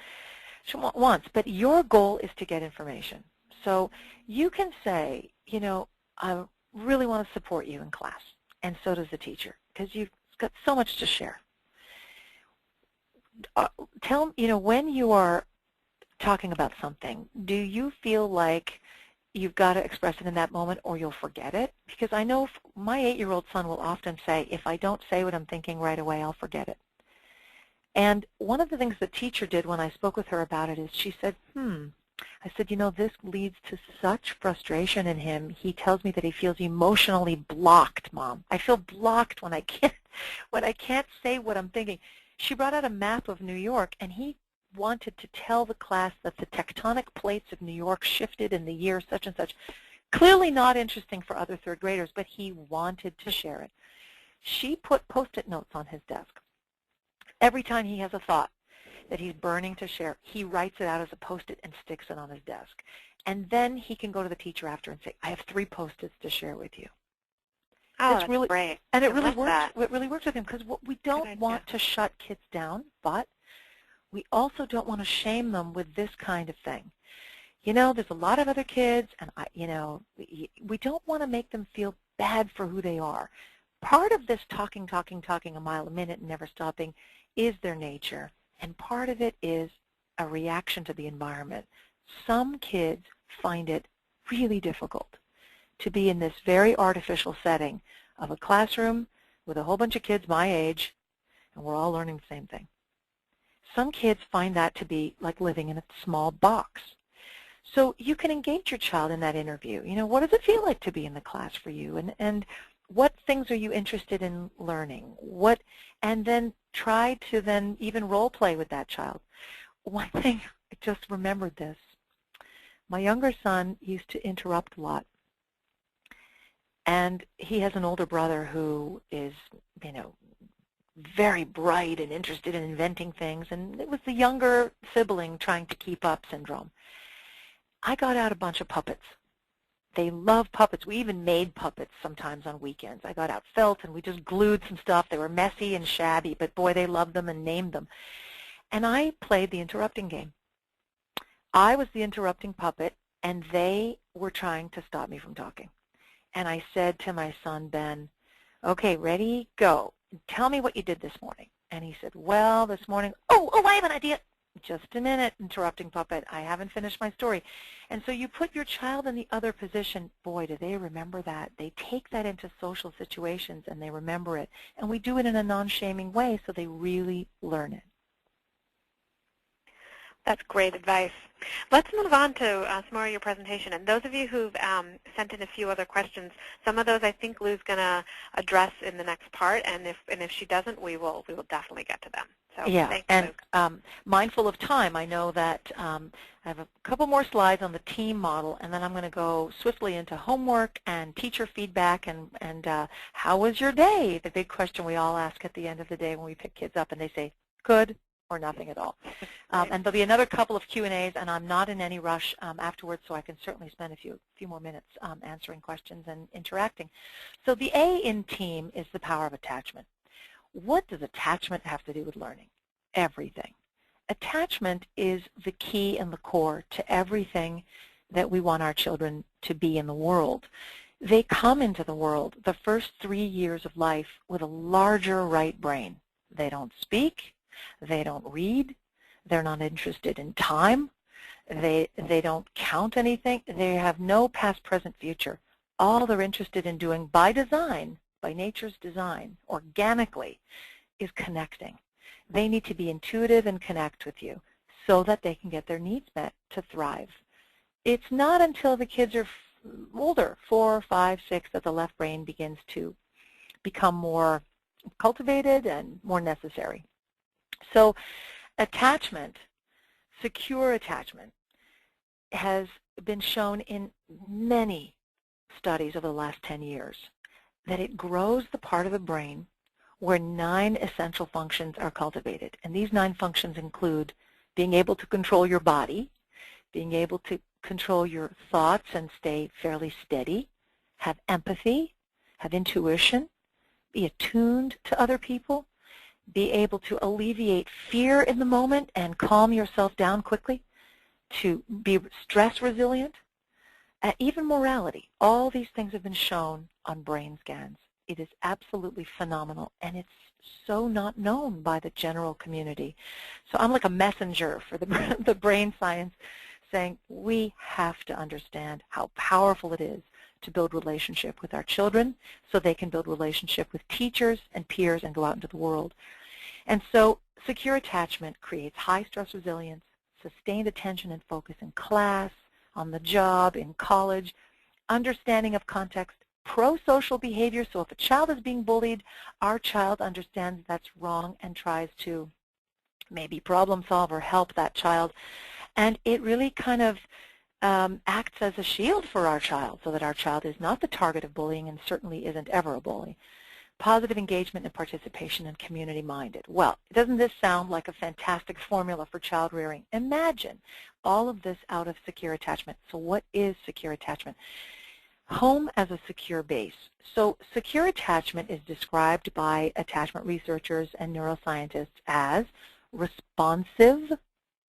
But your goal is to get information. So you can say, you know, I really want to support you in class, and so does the teacher, because you've got so much to share. Tell, you know, when you are talking about something, do you feel like you've got to express it in that moment or you'll forget it? Because I know my 8-year-old son will often say, if I don't say what I'm thinking right away, I'll forget it. And one of the things the teacher did when I spoke with her about it is she said, I said, you know, this leads to such frustration in him. He tells me that he feels emotionally blocked, Mom. I feel blocked when I can't say what I'm thinking. She brought out a map of New York, and he wanted to tell the class that the tectonic plates of New York shifted in the year such and such. Clearly not interesting for other third graders, but he wanted to share it. She put Post-it notes on his desk. Every time he has a thought that he's burning to share, he writes it out as a Post-it and sticks it on his desk. And then he can go to the teacher after and say, I have 3 Post-its to share with you. Oh, that's really great. And it really works. It really works with him, because we don't want to shut kids down, but we also don't want to shame them with this kind of thing. You know, there's a lot of other kids, and you know, we don't want to make them feel bad for who they are. Part of this talking a mile a minute and never stopping is their nature, and part of it is a reaction to the environment. Some kids find it really difficult to be in this very artificial setting of a classroom with a whole bunch of kids my age, and we're all learning the same thing. Some kids find that to be like living in a small box. So you can engage your child in that interview. You know, what does it feel like to be in the class for you? And what things are you interested in learning? And then try to then even role play with that child. One thing, I just remembered this. My younger son used to interrupt a lot. And he has an older brother who is, you know, very bright and interested in inventing things, and it was the younger sibling trying to keep up syndrome. I got out a bunch of puppets. They love puppets. We even made puppets sometimes on weekends. I got out felt, and we just glued some stuff. They were messy and shabby, but boy, they loved them and named them. And I played the interrupting game. I was the interrupting puppet, and they were trying to stop me from talking. And I said to my son, Ben, okay, ready, go. Tell me what you did this morning. And he said, well, this morning, oh, I have an idea. Just a minute, interrupting puppet. I haven't finished my story. And so you put your child in the other position. Boy, do they remember that. They take that into social situations, and they remember it. And we do it in a non-shaming way, so they really learn it. That's great advice. Let's move on to some more of your presentation. And those of you who've sent in a few other questions, some of those I think Lou's going to address in the next part. And if she doesn't, we will definitely get to them. So Yeah, thanks, and Luke. mindful of time, I know that I have a couple more slides on the team model, and then I'm going to go swiftly into homework and teacher feedback and how was your day? The big question we all ask at the end of the day when we pick kids up, and they say, good or nothing at all. Right. And there'll be another couple of Q&As, and I'm not in any rush afterwards, so I can certainly spend a few more minutes answering questions and interacting. So the A in team is the power of attachment. What does attachment have to do with learning? Everything. Attachment is the key and the core to everything that we want our children to be in the world. They come into the world the first 3 years of life with a larger right brain. They don't speak. They don't read. They're not interested in time. They don't count anything. They have no past, present, future. All they're interested in doing by design, by nature's design, organically, is connecting. They need to be intuitive and connect with you so that they can get their needs met to thrive. It's not until the kids are older, 4, 5, 6, that the left brain begins to become more cultivated and more necessary. So attachment, secure attachment, has been shown in many studies over the last 10 years that it grows the part of the brain where 9 essential functions are cultivated. And these 9 functions include being able to control your body, being able to control your thoughts and stay fairly steady, have empathy, have intuition, be attuned to other people, be able to alleviate fear in the moment and calm yourself down quickly, to be stress resilient, even morality. All these things have been shown on brain scans. It is absolutely phenomenal, and it's so not known by the general community. So I'm like a messenger for the brain science, saying we have to understand how powerful it is to build relationship with our children so they can build relationship with teachers and peers and go out into the world. And so secure attachment creates high stress resilience, sustained attention and focus in class, on the job, in college, understanding of context, pro-social behavior. So if a child is being bullied, our child understands that's wrong and tries to maybe problem solve or help that child. And it really kind of acts as a shield for our child so that our child is not the target of bullying and certainly isn't ever a bully. Positive engagement and participation and community-minded. Well, doesn't this sound like a fantastic formula for child rearing? Imagine all of this out of secure attachment. So what is secure attachment? Home as a secure base. So secure attachment is described by attachment researchers and neuroscientists as responsive,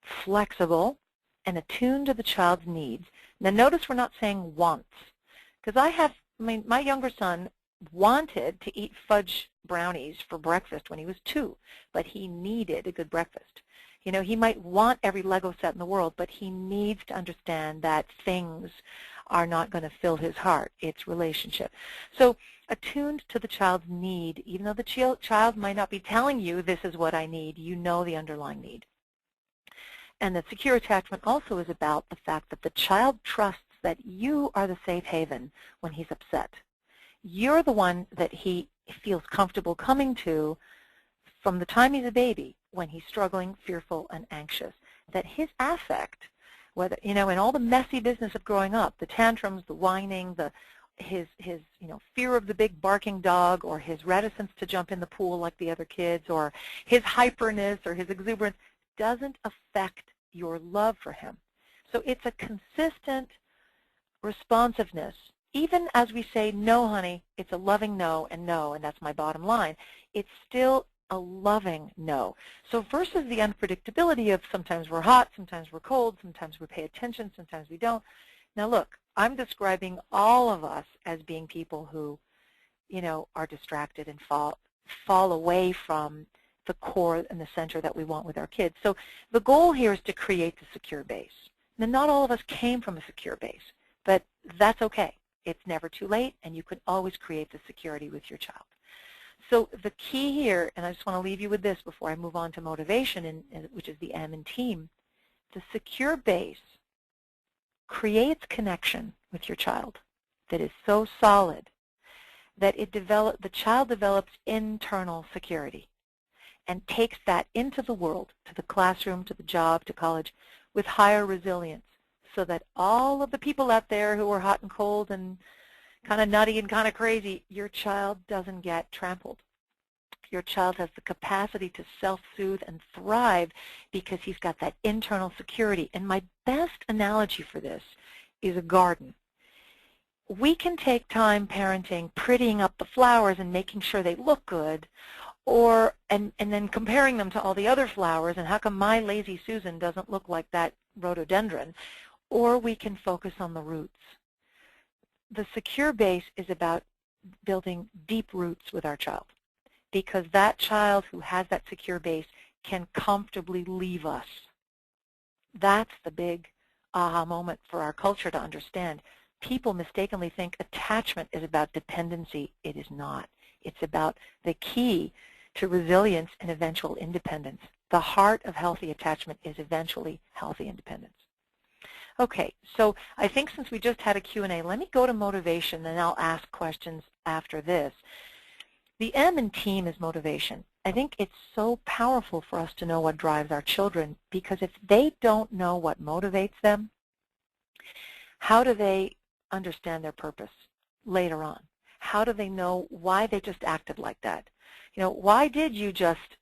flexible, and attuned to the child's needs. Now notice we're not saying wants, because my younger son wanted to eat fudge brownies for breakfast when he was 2, but he needed a good breakfast. You know, he might want every Lego set in the world, but he needs to understand that things are not going to fill his heart. It's relationship. So attuned to the child's need, even though the child might not be telling you this is what I need, you know the underlying need. And the secure attachment also is about the fact that the child trusts that you are the safe haven when he's upset. You're the one that he feels comfortable coming to from the time he's a baby when he's struggling, fearful, and anxious. That his affect, whether, you know, in all the messy business of growing up, the tantrums, the whining, his fear of the big barking dog, or his reticence to jump in the pool like the other kids, or his hyperness or his exuberance, doesn't affect your love for him. So it's a consistent responsiveness. Even as we say, no, honey, it's a loving no, and that's my bottom line, it's still a loving no. So versus the unpredictability of sometimes we're hot, sometimes we're cold, sometimes we pay attention, sometimes we don't. Now look, I'm describing all of us as being people who, you know, are distracted and fall away from the core and the center that we want with our kids. So the goal here is to create the secure base. Now not all of us came from a secure base, but that's okay. It's never too late, and you can always create the security with your child. So the key here, and I just want to leave you with this before I move on to motivation, which is the M in team, the secure base creates connection with your child that is so solid that the child develops internal security. and takes that into the world, to the classroom, to the job, to college, with higher resilience, so that all of the people out there who are hot and cold and kind of nutty and kind of crazy, your child doesn't get trampled. Your child has the capacity to self-soothe and thrive because he's got that internal security. And my best analogy for this is a garden. We can take time parenting, prettying up the flowers and making sure they look good, and then comparing them to all the other flowers, and how come my lazy Susan doesn't look like that rhododendron, or we can focus on the roots. The secure base is about building deep roots with our child, because that child who has that secure base can comfortably leave us. That's the big aha moment for our culture to understand. People mistakenly think attachment is about dependency. It is not. It's about the key to resilience and eventual independence. The heart of healthy attachment is eventually healthy independence. Okay, so I think since we just had a Q&A, let me go to motivation, and I'll ask questions after this. The M in team is motivation. I think it's so powerful for us to know what drives our children, because if they don't know what motivates them, how do they understand their purpose later on? How do they know why they just acted like that? You know, why did you just,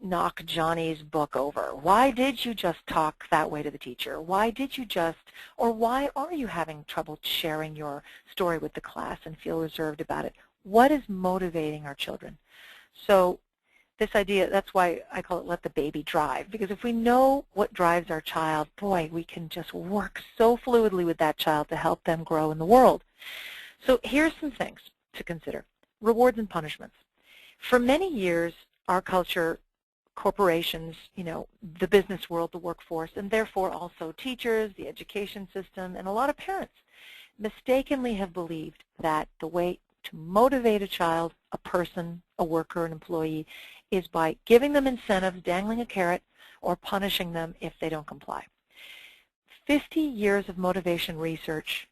knock Johnny's book over? Why did you just talk that way to the teacher? Why did you just, or why are you having trouble sharing your story with the class and feel reserved about it? What is motivating our children? So this idea, that's why I call it let the baby drive, because if we know what drives our child, boy, we can just work so fluidly with that child to help them grow in the world. So here's some things to consider. Rewards and punishments. For many years, our culture, corporations, the business world, the workforce, and therefore also teachers, the education system, and a lot of parents mistakenly have believed that the way to motivate a child, a person, a worker, an employee, is by giving them incentives, dangling a carrot, or punishing them if they don't comply. 50 years of motivation research,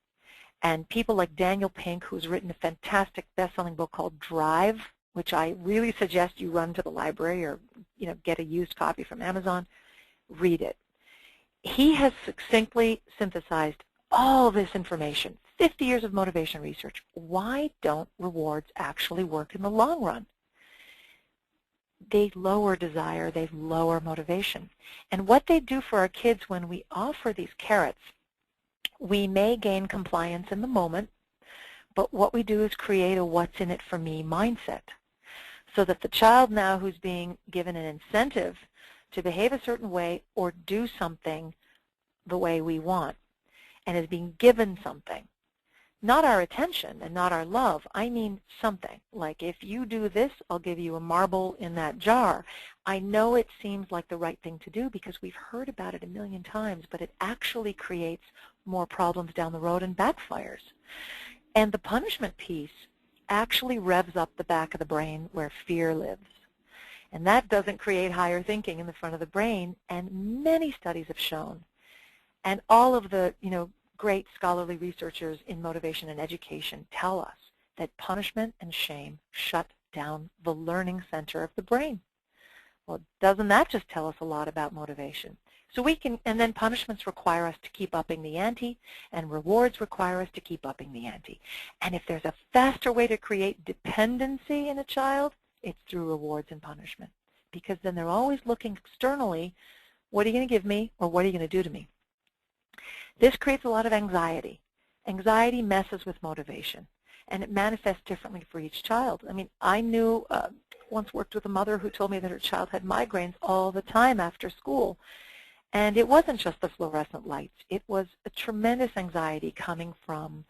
and people like Daniel Pink, who's written a fantastic best-selling book called Drive, which I really suggest you run to the library or get a used copy from Amazon, read it. He has succinctly synthesized all this information, 50 years of motivation research. Why don't rewards actually work in the long run? They lower desire, they lower motivation. And what they do for our kids when we offer these carrots, we may gain compliance in the moment, but what we do is create a what's in it for me mindset, so that the child now who's being given an incentive to behave a certain way or do something the way we want, and is being given something, not our attention and not our love, I mean something, like if you do this, I'll give you a marble in that jar. I know it seems like the right thing to do because we've heard about it a million times, but it actually creates more problems down the road and backfires. And the punishment piece actually revs up the back of the brain where fear lives. And that doesn't create higher thinking in the front of the brain, and many studies have shown, and all of the great scholarly researchers in motivation and education tell us that punishment and shame shut down the learning center of the brain. Well, doesn't that just tell us a lot about motivation? So we can, and then punishments require us to keep upping the ante, and rewards require us to keep upping the ante. And if there's a faster way to create dependency in a child, it's through rewards and punishment. Because then they're always looking externally, what are you going to give me, or what are you going to do to me? This creates a lot of anxiety. Anxiety messes with motivation, and it manifests differently for each child. I mean, I knew, once worked with a mother who told me that her child had migraines all the time after school. And it wasn't just the fluorescent lights. It was a tremendous anxiety coming from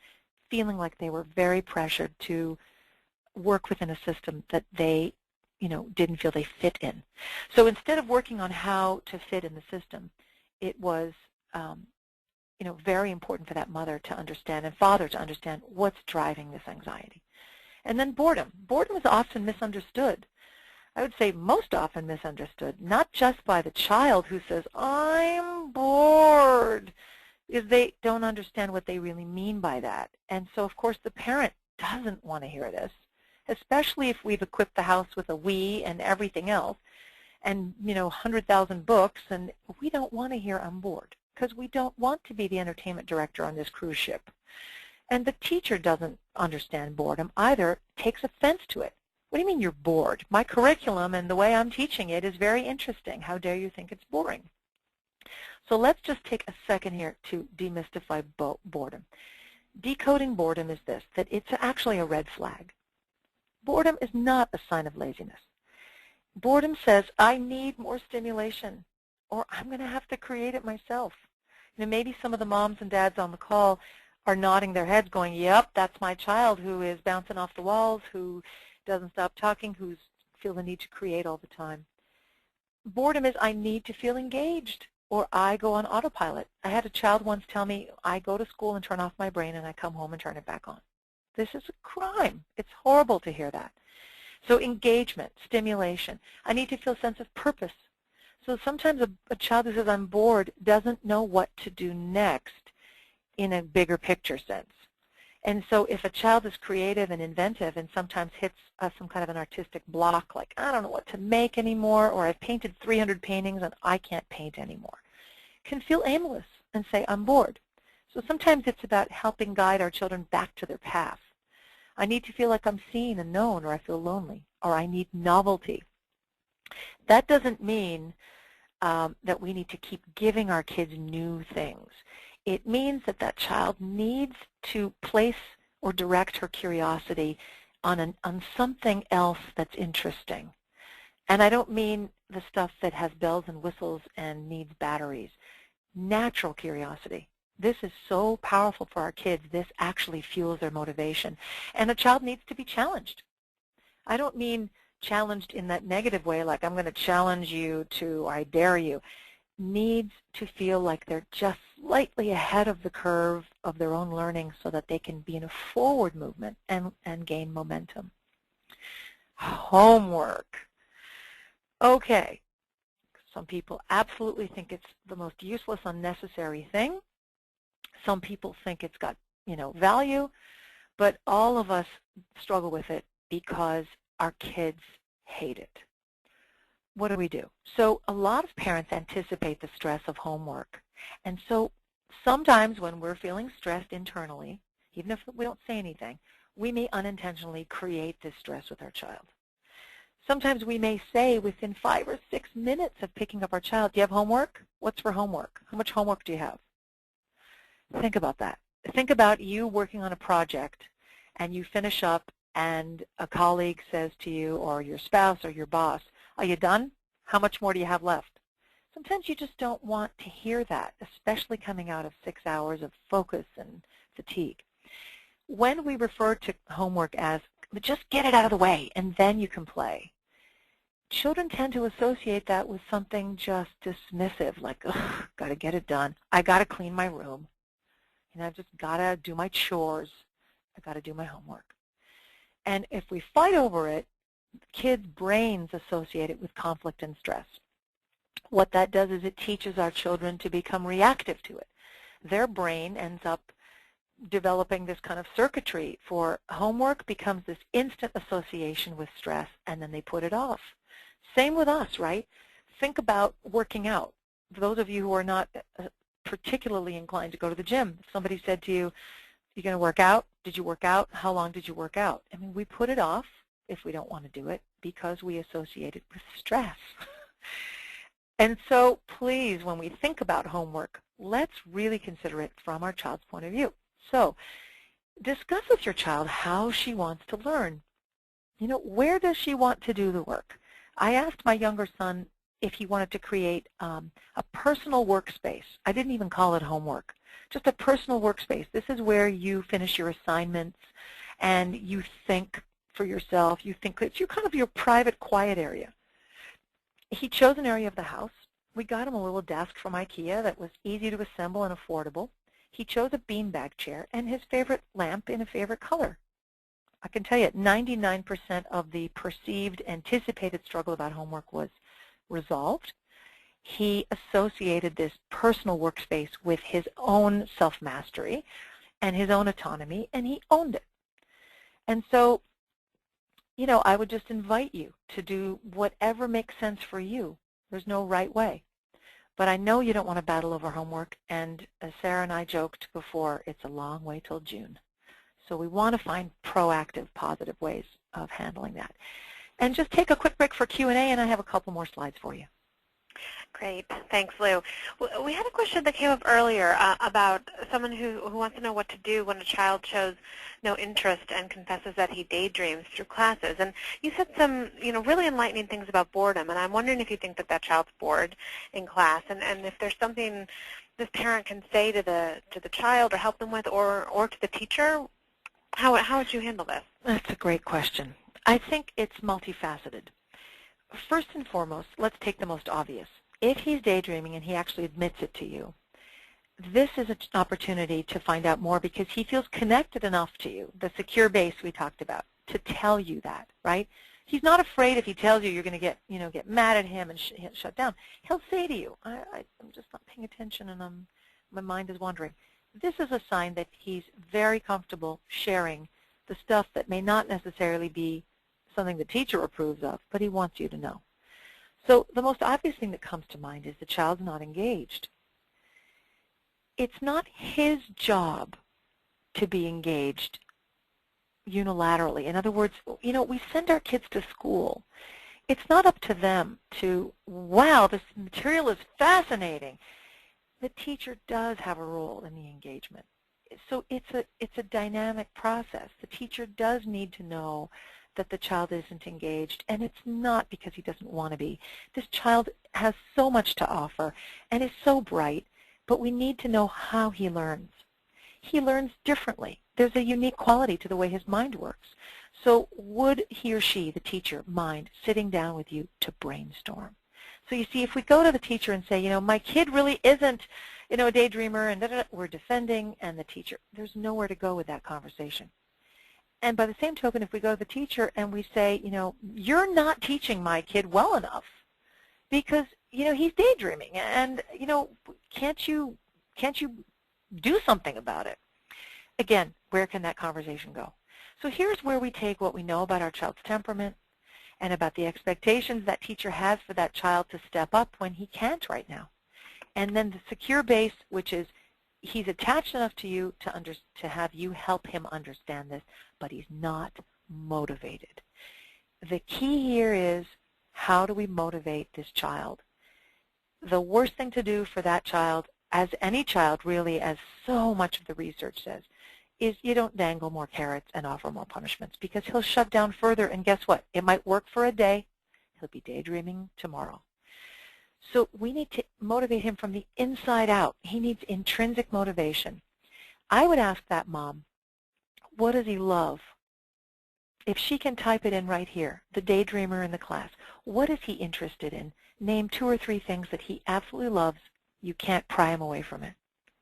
feeling like they were very pressured to work within a system that they, didn't feel they fit in. So instead of working on how to fit in the system, it was, very important for that mother to understand and father to understand what's driving this anxiety. And then boredom. Boredom is often misunderstood. I would say most often misunderstood, not just by the child who says, I'm bored, because they don't understand what they really mean by that. And so, of course, the parent doesn't want to hear this, especially if we've equipped the house with a Wii and everything else, and 100,000 books, and we don't want to hear I'm bored, because we don't want to be the entertainment director on this cruise ship. And the teacher doesn't understand boredom either, takes offense to it. What do you mean you're bored? My curriculum and the way I'm teaching it is very interesting. How dare you think it's boring? So let's just take a second here to demystify boredom. Decoding boredom is this, that it's actually a red flag. Boredom is not a sign of laziness. Boredom says, I need more stimulation, or I'm going to have to create it myself. Maybe some of the moms and dads on the call are nodding their heads going, yep, that's my child who is bouncing off the walls, who doesn't stop talking, who feels the need to create all the time. Boredom is, I need to feel engaged, or I go on autopilot. I had a child once tell me, I go to school and turn off my brain, and I come home and turn it back on. This is a crime. It's horrible to hear that. So engagement, stimulation. I need to feel a sense of purpose. So sometimes a child who says, I'm bored, doesn't know what to do next in a bigger picture sense. And so if a child is creative and inventive and sometimes hits some kind of an artistic block, like I don't know what to make anymore, or I've painted 300 paintings and I can't paint anymore, can feel aimless and say, I'm bored. So sometimes it's about helping guide our children back to their path. I need to feel like I'm seen and known, or I feel lonely, or I need novelty. That doesn't mean that we need to keep giving our kids new things. It means that that child needs to place or direct her curiosity on something else that's interesting. And I don't mean the stuff that has bells and whistles and needs batteries. Natural curiosity. This is so powerful for our kids. This actually fuels their motivation. And a child needs to be challenged. I don't mean challenged in that negative way, like I'm going to challenge you to, I dare you. Needs to feel like they're just slightly ahead of the curve of their own learning so that they can be in a forward movement and gain momentum. Homework. Okay. Some people absolutely think it's the most useless, unnecessary thing. Some people think it's got, value, but all of us struggle with it because our kids hate it. What do we do? So a lot of parents anticipate the stress of homework. And so sometimes when we're feeling stressed internally, even if we don't say anything, we may unintentionally create this stress with our child. Sometimes we may say within 5 or 6 minutes of picking up our child, do you have homework? What's for homework? How much homework do you have? Think about that. Think about you working on a project and you finish up and a colleague says to you, or your spouse or your boss, are you done? How much more do you have left? Sometimes you just don't want to hear that, especially coming out of 6 hours of focus and fatigue. When we refer to homework as, just get it out of the way and then you can play, children tend to associate that with something just dismissive, like, ugh, got to get it done. I got to clean my room. I've just got to do my chores. I got to do my homework. And if we fight over it, kids' brains associate it with conflict and stress. What that does is it teaches our children to become reactive to it. Their brain ends up developing this kind of circuitry for homework, becomes this instant association with stress, and then they put it off. Same with us, right? Think about working out. For those of you who are not particularly inclined to go to the gym, if somebody said to you, you're going to work out? Did you work out? How long did you work out? I mean, we put it off if we don't want to do it because we associate it with stress. And so please, when we think about homework, let's really consider it from our child's point of view. So discuss with your child how she wants to learn. Where does she want to do the work? I asked my younger son if he wanted to create a personal workspace. I didn't even call it homework, just a personal workspace. This is where you finish your assignments and you think for yourself. You think it's your private, quiet area. He chose an area of the house. We got him a little desk from IKEA that was easy to assemble and affordable. He chose a beanbag chair and his favorite lamp in a favorite color. I can tell you 99% of the perceived anticipated struggle about homework was resolved. He associated this personal workspace with his own self-mastery and his own autonomy, and he owned it. And so I would just invite you to do whatever makes sense for you. There's no right way. But I know you don't want to battle over homework, and as Sarah and I joked before, it's a long way till June. So we want to find proactive, positive ways of handling that. And just take a quick break for Q&A, and I have a couple more slides for you. Great. Thanks, Lou. We had a question that came up earlier about someone who wants to know what to do when a child shows no interest and confesses that he daydreams through classes. And you said some, really enlightening things about boredom, and I'm wondering if you think that that child's bored in class, and if there's something this parent can say to the child or help them with, or to the teacher. How would you handle this? That's a great question. I think it's multifaceted. First and foremost, let's take the most obvious. If he's daydreaming and he actually admits it to you, this is an opportunity to find out more because he feels connected enough to you, the secure base we talked about, to tell you that, right? He's not afraid if he tells you you're going to get mad at him and shut down. He'll say to you, I'm just not paying attention and my mind is wandering. This is a sign that he's very comfortable sharing the stuff that may not necessarily be something the teacher approves of, but he wants you to know. So the most obvious thing that comes to mind is the child's not engaged. It's not his job to be engaged unilaterally. In other words, we send our kids to school. It's not up to them to, wow, this material is fascinating. The teacher does have a role in the engagement. So it's a dynamic process. The teacher does need to know that the child isn't engaged, and it's not because he doesn't want to be. This child has so much to offer and is so bright, but we need to know how he learns. He learns differently. There's a unique quality to the way his mind works. So would he or she, the teacher, mind sitting down with you to brainstorm? So you see, if we go to the teacher and say, my kid really isn't, a daydreamer, and we're defending, and the teacher, there's nowhere to go with that conversation. And by the same token, if we go to the teacher and we say, you're not teaching my kid well enough because, he's daydreaming, and, can't you do something about it? Again, where can that conversation go? So here's where we take what we know about our child's temperament and about the expectations that teacher has for that child to step up when he can't right now. And then the secure base, which is he's attached enough to you to have you help him understand this, but he's not motivated. The key here is, how do we motivate this child? The worst thing to do for that child, as any child really, as so much of the research says, is you don't dangle more carrots and offer more punishments, because he'll shut down further, and guess what? It might work for a day. He'll be daydreaming tomorrow. So we need to motivate him from the inside out. He needs intrinsic motivation. I would ask that mom, what does he love? If she can type it in right here, the daydreamer in the class, what is he interested in? Name 2 or 3 things that he absolutely loves. You can't pry him away from it.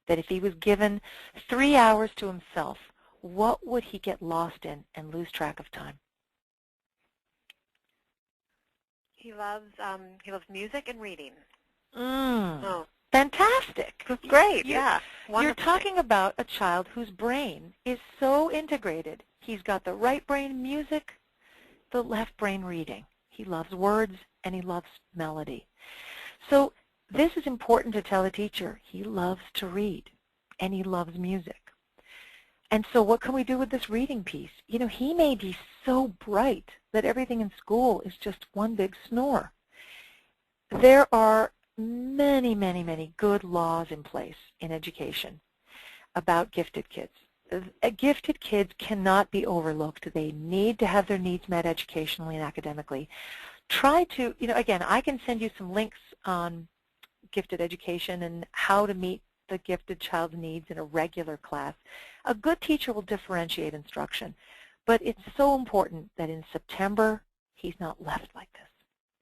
That if he was given 3 hours to himself, what would he get lost in and lose track of time? He loves music and reading. Oh, fantastic. That's great. Yeah. You're talking about a child whose brain is so integrated. He's got the right brain music, the left brain reading. He loves words and he loves melody. So this is important to tell the teacher. He loves to read and he loves music. And so what can we do with this reading piece? He may be so bright that everything in school is just one big snore. There are many, many, many good laws in place in education about gifted kids. Gifted kids cannot be overlooked. They need to have their needs met educationally and academically. Try to, again, I can send you some links on gifted education and how to meet the gifted child's needs in a regular class. A good teacher will differentiate instruction, but it's so important that in September he's not left like this.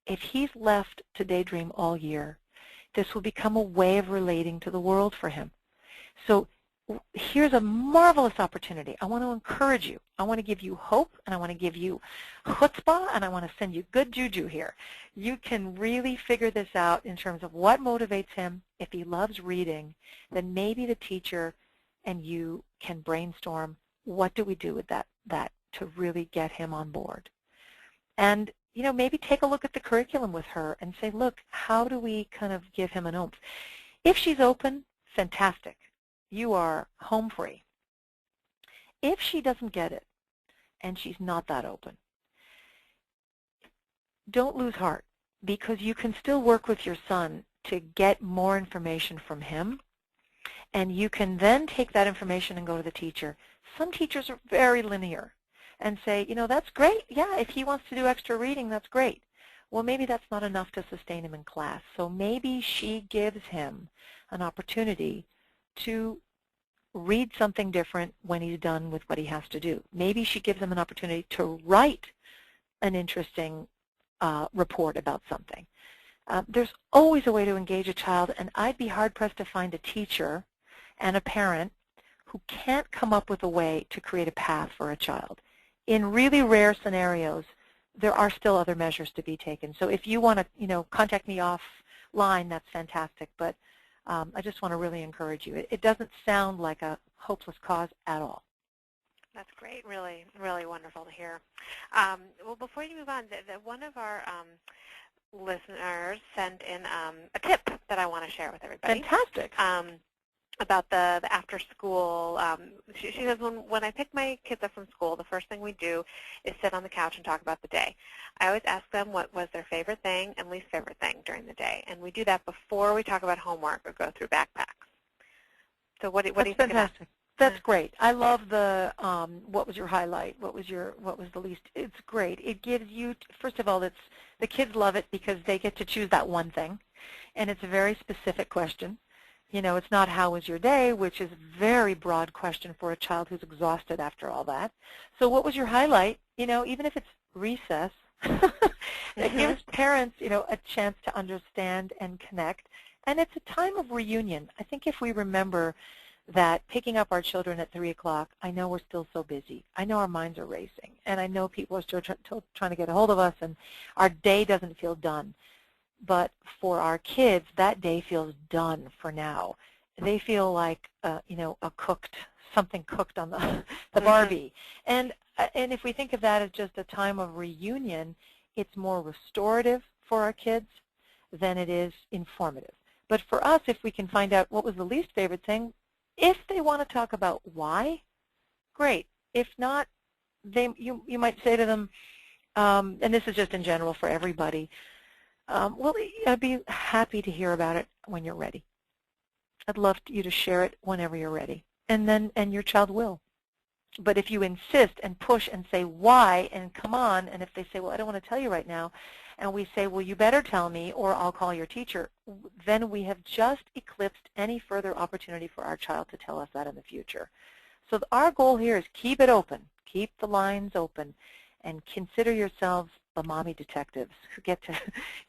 If he's left to daydream all year, this will become a way of relating to the world for him. So here's a marvelous opportunity. I want to encourage you. I want to give you hope, and I want to give you chutzpah, and I want to send you good juju here. You can really figure this out in terms of what motivates him. If he loves reading, then maybe the teacher and you can brainstorm, what do we do with that to really get him on board. And maybe take a look at the curriculum with her and say, look, how do we kind of give him an oomph? If she's open, fantastic. You are home free. If she doesn't get it and she's not that open, don't lose heart, because you can still work with your son to get more information from him, and you can then take that information and go to the teacher. Some teachers are very linear and say, that's great. Yeah, if he wants to do extra reading, that's great. Well, maybe that's not enough to sustain him in class. So maybe she gives him an opportunity to read something different when he's done with what he has to do. Maybe she gives him an opportunity to write an interesting report about something. There's always a way to engage a child, and I'd be hard-pressed to find a teacher and a parent who can't come up with a way to create a path for a child. In really rare scenarios, there are still other measures to be taken. So if you want to, contact me offline, that's fantastic. But I just want to really encourage you. It doesn't sound like a hopeless cause at all. That's great. Really, really wonderful to hear. Well, before you move on, one of our listeners sent in a tip that I want to share with everybody. Fantastic. About the after school. She says, when I pick my kids up from school, the first thing we do is sit on the couch and talk about the day. I always ask them what was their favorite thing and least favorite thing during the day, and we do that before we talk about homework or go through backpacks. So what do you think of that? That's great. I love the what was your highlight? What was the least? It's great. It gives you, first of all, the kids love it because they get to choose that one thing, and it's a very specific question. It's not how was your day, which is a very broad question for a child who's exhausted after all that. So what was your highlight? Even if it's recess, it gives parents, a chance to understand and connect. And it's a time of reunion. I think if we remember that picking up our children at 3 o'clock, I know we're still so busy. I know our minds are racing. And I know people are still trying to get a hold of us, and our day doesn't feel done. But for our kids, that day feels done for now. They feel like, something cooked on the Barbie. And if we think of that as just a time of reunion, it's more restorative for our kids than it is informative. But for us, if we can find out what was the least favorite thing, if they want to talk about why, great. If not, you might say to them, and this is just in general for everybody, well, I'd be happy to hear about it when you're ready. I'd love you to share it whenever you're ready, and your child will. But if you insist and push and say why and come on, and if they say, well, I don't want to tell you right now, and we say, well, you better tell me or I'll call your teacher, then we have just eclipsed any further opportunity for our child to tell us that in the future. So our goal here is keep it open, keep the lines open, and consider yourselves the mommy detectives who get to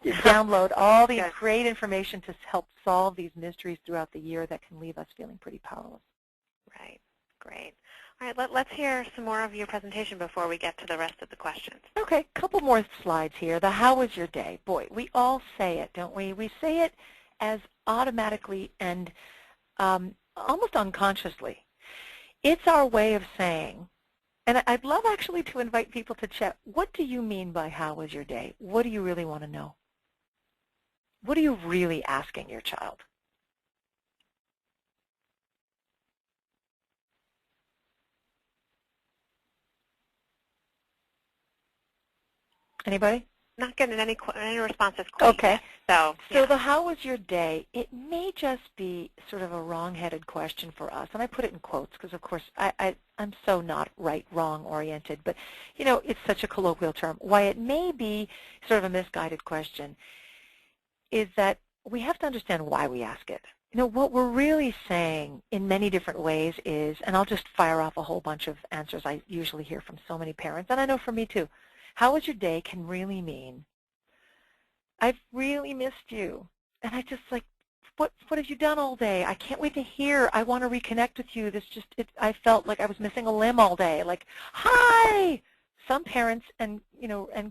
download all these great information to help solve these mysteries throughout the year that can leave us feeling pretty powerless. Right. Great. All right, let's hear some more of your presentation before we get to the rest of the questions. Okay, a couple more slides here. The how was your day? Boy, we all say it, don't we? We say it as automatically and almost unconsciously. It's our way of saying, and I'd love actually to invite people to chat, what do you mean by how was your day? What do you really want to know? What are you really asking your child? Anybody? Not getting any responses quite Okay. yet. So the how was your day, it may just be sort of a wrong-headed question for us. And I put it in quotes because, of course, I'm so not right-wrong oriented. But, it's such a colloquial term. Why it may be sort of a misguided question is that we have to understand why we ask it. What we're really saying in many different ways is, and I'll just fire off a whole bunch of answers I usually hear from so many parents, and I know from me too. How was your day can really mean, I've really missed you. And I just what have you done all day? I can't wait to hear. I want to reconnect with you. I felt like I was missing a limb all day. Like, hi! Some parents and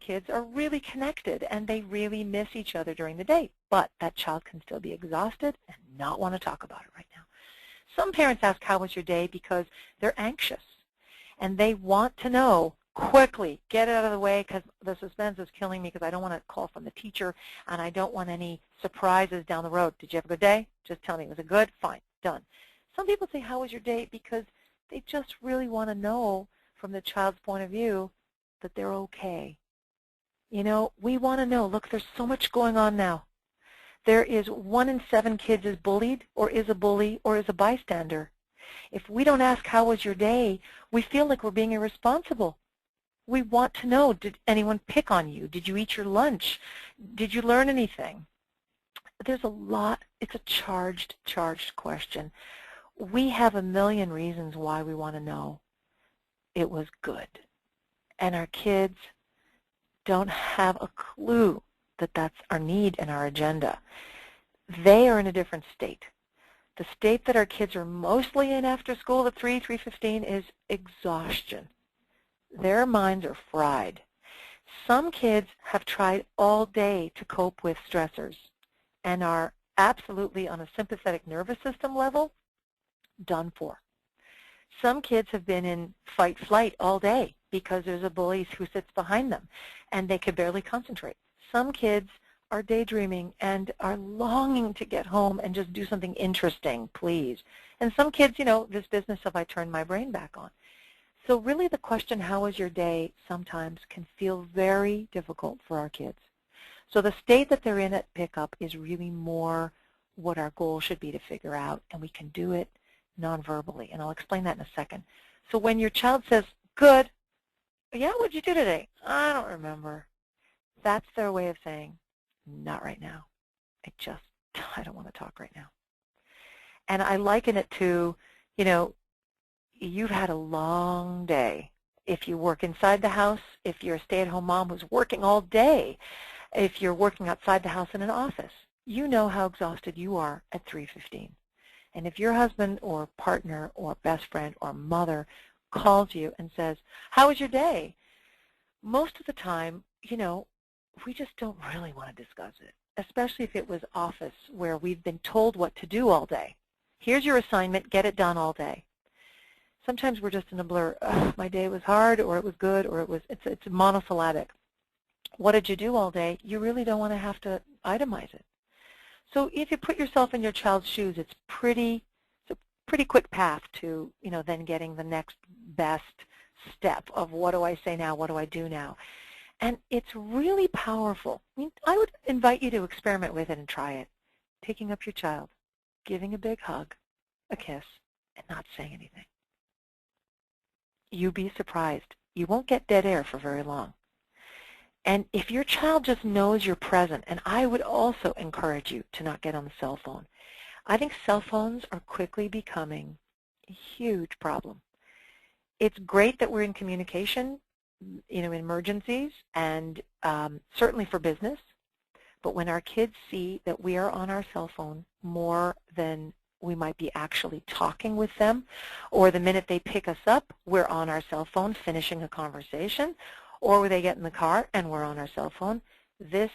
kids are really connected and they really miss each other during the day. But that child can still be exhausted and not want to talk about it right now. Some parents ask, how was your day? Because they're anxious and they want to know, quickly get it out of the way because the suspense is killing me because I don't want to call from the teacher and I don't want any surprises down the road. Did you have a good day? Just tell me. Was it good? Fine. Done. Some people say, how was your day? Because they just really want to know from the child's point of view that they're okay. You know, we want to know, look, there's so much going on now. There is 1 in 7 kids is bullied or is a bully or is a bystander. If we don't ask, how was your day, we feel like we're being irresponsible. We want to know, did anyone pick on you? Did you eat your lunch? Did you learn anything? There's a lot. It's a charged question. We have a million reasons why we want to know it was good. And our kids don't have a clue that that's our need and our agenda. They are in a different state. The state that our kids are mostly in after school at 3:15 is exhaustion. Their minds are fried. Some kids have tried all day to cope with stressors and are absolutely on a sympathetic nervous system level done for. Some kids have been in fight-flight all day because there's a bully who sits behind them and they can barely concentrate. Some kids are daydreaming and are longing to get home and just do something interesting, please. And some kids, you know, this business of I turn my brain back on. So really the question, how was your day, sometimes can feel very difficult for our kids. So the state that they're in at pickup is really more what our goal should be to figure out, and we can do it non-verbally, and I'll explain that in a second. So when your child says, good, yeah, what'd you do today? I don't remember. That's their way of saying, not right now. I don't want to talk right now. And I liken it to, you know, you've had a long day. If you work inside the house, if you're a stay-at-home mom who's working all day, if you're working outside the house in an office, you know how exhausted you are at 3:15. And if your husband or partner or best friend or mother calls you and says, how was your day? Most of the time, you know, we just don't really want to discuss it, especially if it was office where we've been told what to do all day. Here's your assignment, get it done all day. Sometimes we're just in a blur. My day was hard, or it was good, or it's monosyllabic. What did you do all day? You really don't want to have to itemize it. So if you put yourself in your child's shoes, it's a pretty quick path to, you know, then getting the next best step of what do I say now, what do I do now? And it's really powerful. I mean, I would invite you to experiment with it and try it. Picking up your child, giving a big hug, a kiss, and not saying anything. You'd be surprised. You won't get dead air for very long. And if your child just knows you're present, and I would also encourage you to not get on the cell phone. I think cell phones are quickly becoming a huge problem. It's great that we're in communication, you know, in emergencies and certainly for business. But when our kids see that we are on our cell phone more than we might be actually talking with them, or the minute they pick us up, we're on our cell phone finishing a conversation, or they get in the car and we're on our cell phone, this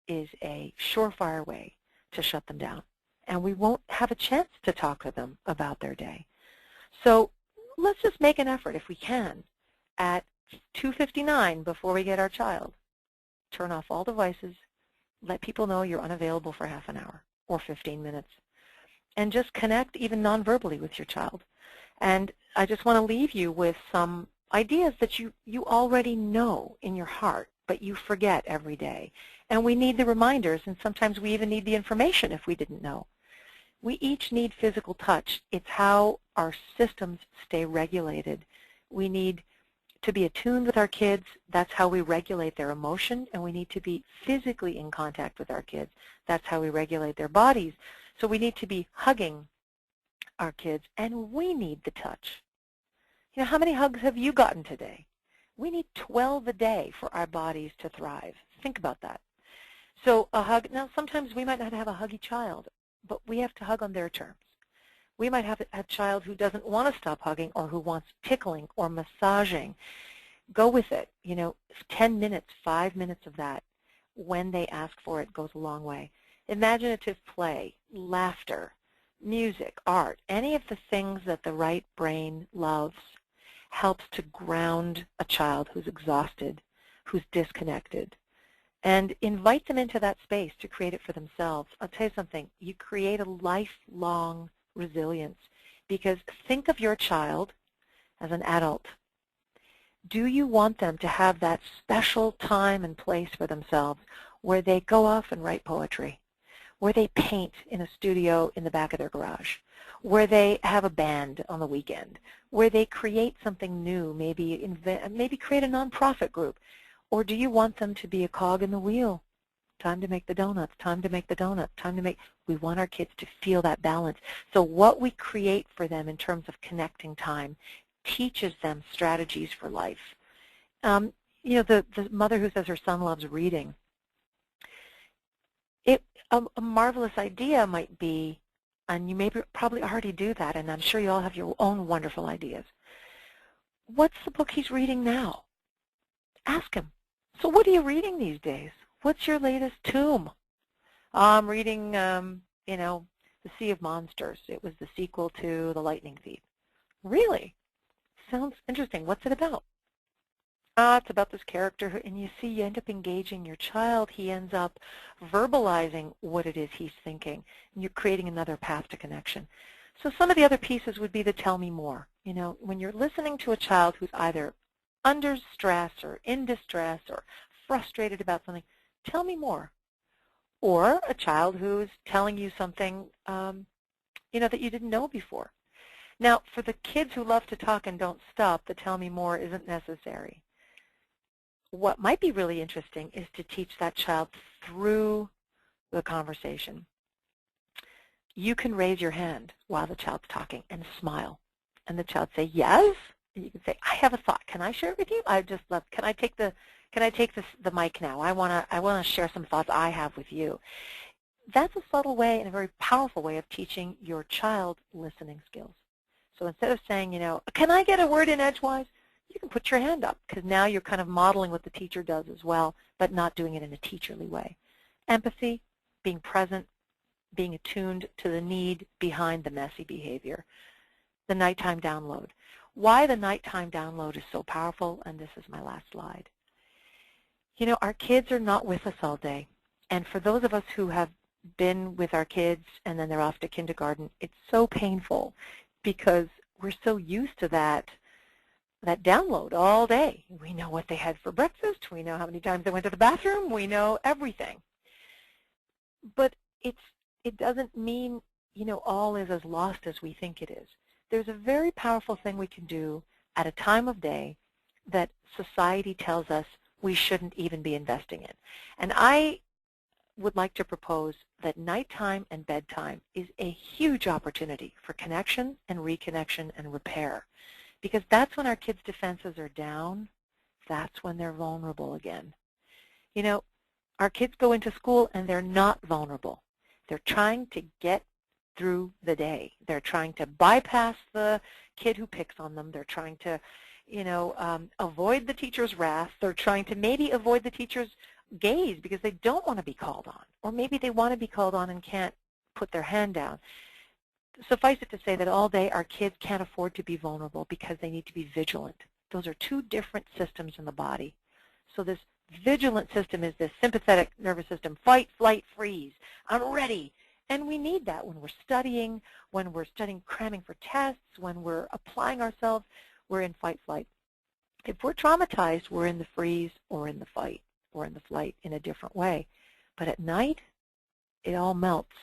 is a surefire way to shut them down. And we won't have a chance to talk to them about their day. So let's just make an effort, if we can, at 2:59 before we get our child, turn off all devices, let people know you're unavailable for half an hour or 15 minutes, and just connect even non-verbally with your child. And I just want to leave you with some ideas that you already know in your heart, but you forget every day. And we need the reminders, and sometimes we even need the information if we didn't know. We each need physical touch. It's how our systems stay regulated. We need to be attuned with our kids. That's how we regulate their emotion, and we need to be physically in contact with our kids. That's how we regulate their bodies. So we need to be hugging our kids, and we need the touch. You know, how many hugs have you gotten today? We need 12 a day for our bodies to thrive. Think about that. So a hug, now sometimes we might not have a huggy child, but we have to hug on their terms. We might have a child who doesn't want to stop hugging or who wants tickling or massaging. Go with it. You know, 10 minutes, 5 minutes of that when they ask for it goes a long way. Imaginative play, laughter, music, art, any of the things that the right brain loves. helps to ground a child who's exhausted, who's disconnected, and invite them into that space to create it for themselves. I'll tell you something, you create a lifelong resilience, because think of your child as an adult. Do you want them to have that special time and place for themselves where they go off and write poetry, where they paint in a studio in the back of their garage, where they have a band on the weekend, where they create something new, maybe create a nonprofit group? Or do you want them to be a cog in the wheel? Time to make the donuts, time to make the donuts, time to make... We want our kids to feel that balance. So what we create for them in terms of connecting time teaches them strategies for life. You know, the mother who says her son loves reading, a marvelous idea might be, and you probably already do that, and I'm sure you all have your own wonderful ideas. What's the book he's reading now? Ask him. So what are you reading these days? What's your latest tome? I'm reading, you know, The Sea of Monsters. It was the sequel to The Lightning Thief. Really? Sounds interesting. What's it about? It's about this character, and you see, you end up engaging your child. He ends up verbalizing what it is he's thinking, and you're creating another path to connection. So some of the other pieces would be the tell me more. You know, when you're listening to a child who's either under stress or in distress or frustrated about something, tell me more. Or a child who's telling you something, you know, that you didn't know before. Now, for the kids who love to talk and don't stop, the tell me more isn't necessary. What might be really interesting is to teach that child through the conversation. You can raise your hand while the child's talking and smile. And the child say, yes? And you can say, I have a thought. Can I share it with you? I just love, can I take the mic now? I want to share some thoughts I have with you. That's a subtle way and a very powerful way of teaching your child listening skills. So instead of saying, you know, can I get a word in edgewise? You can put your hand up, because now you're kind of modeling what the teacher does as well, but not doing it in a teacherly way. Empathy, being present, being attuned to the need behind the messy behavior. The nighttime download. Why the nighttime download is so powerful, and this is my last slide. You know, our kids are not with us all day. And for those of us who have been with our kids and then they're off to kindergarten, it's so painful because we're so used to that download all day. We know what they had for breakfast. We know how many times they went to the bathroom. We know everything. But it doesn't mean, you know, all is as lost as we think it is. There's a very powerful thing we can do at a time of day that society tells us we shouldn't even be investing in. And I would like to propose that nighttime and bedtime is a huge opportunity for connection and reconnection and repair. Because that's when our kids' defenses are down. That's when they're vulnerable again. You know, our kids go into school and they're not vulnerable. They're trying to get through the day. They're trying to bypass the kid who picks on them. They're trying to, you know, avoid the teacher's wrath. They're trying to maybe avoid the teacher's gaze because they don't want to be called on. Or maybe they want to be called on and can't put their hand down. Suffice it to say that all day our kids can't afford to be vulnerable because they need to be vigilant. Those are two different systems in the body. So this vigilant system is this sympathetic nervous system, fight, flight, freeze. I'm ready. And we need that when we're studying cramming for tests, when we're applying ourselves, we're in fight, flight. If we're traumatized, we're in the freeze or in the fight or in the flight in a different way. But at night, it all melts.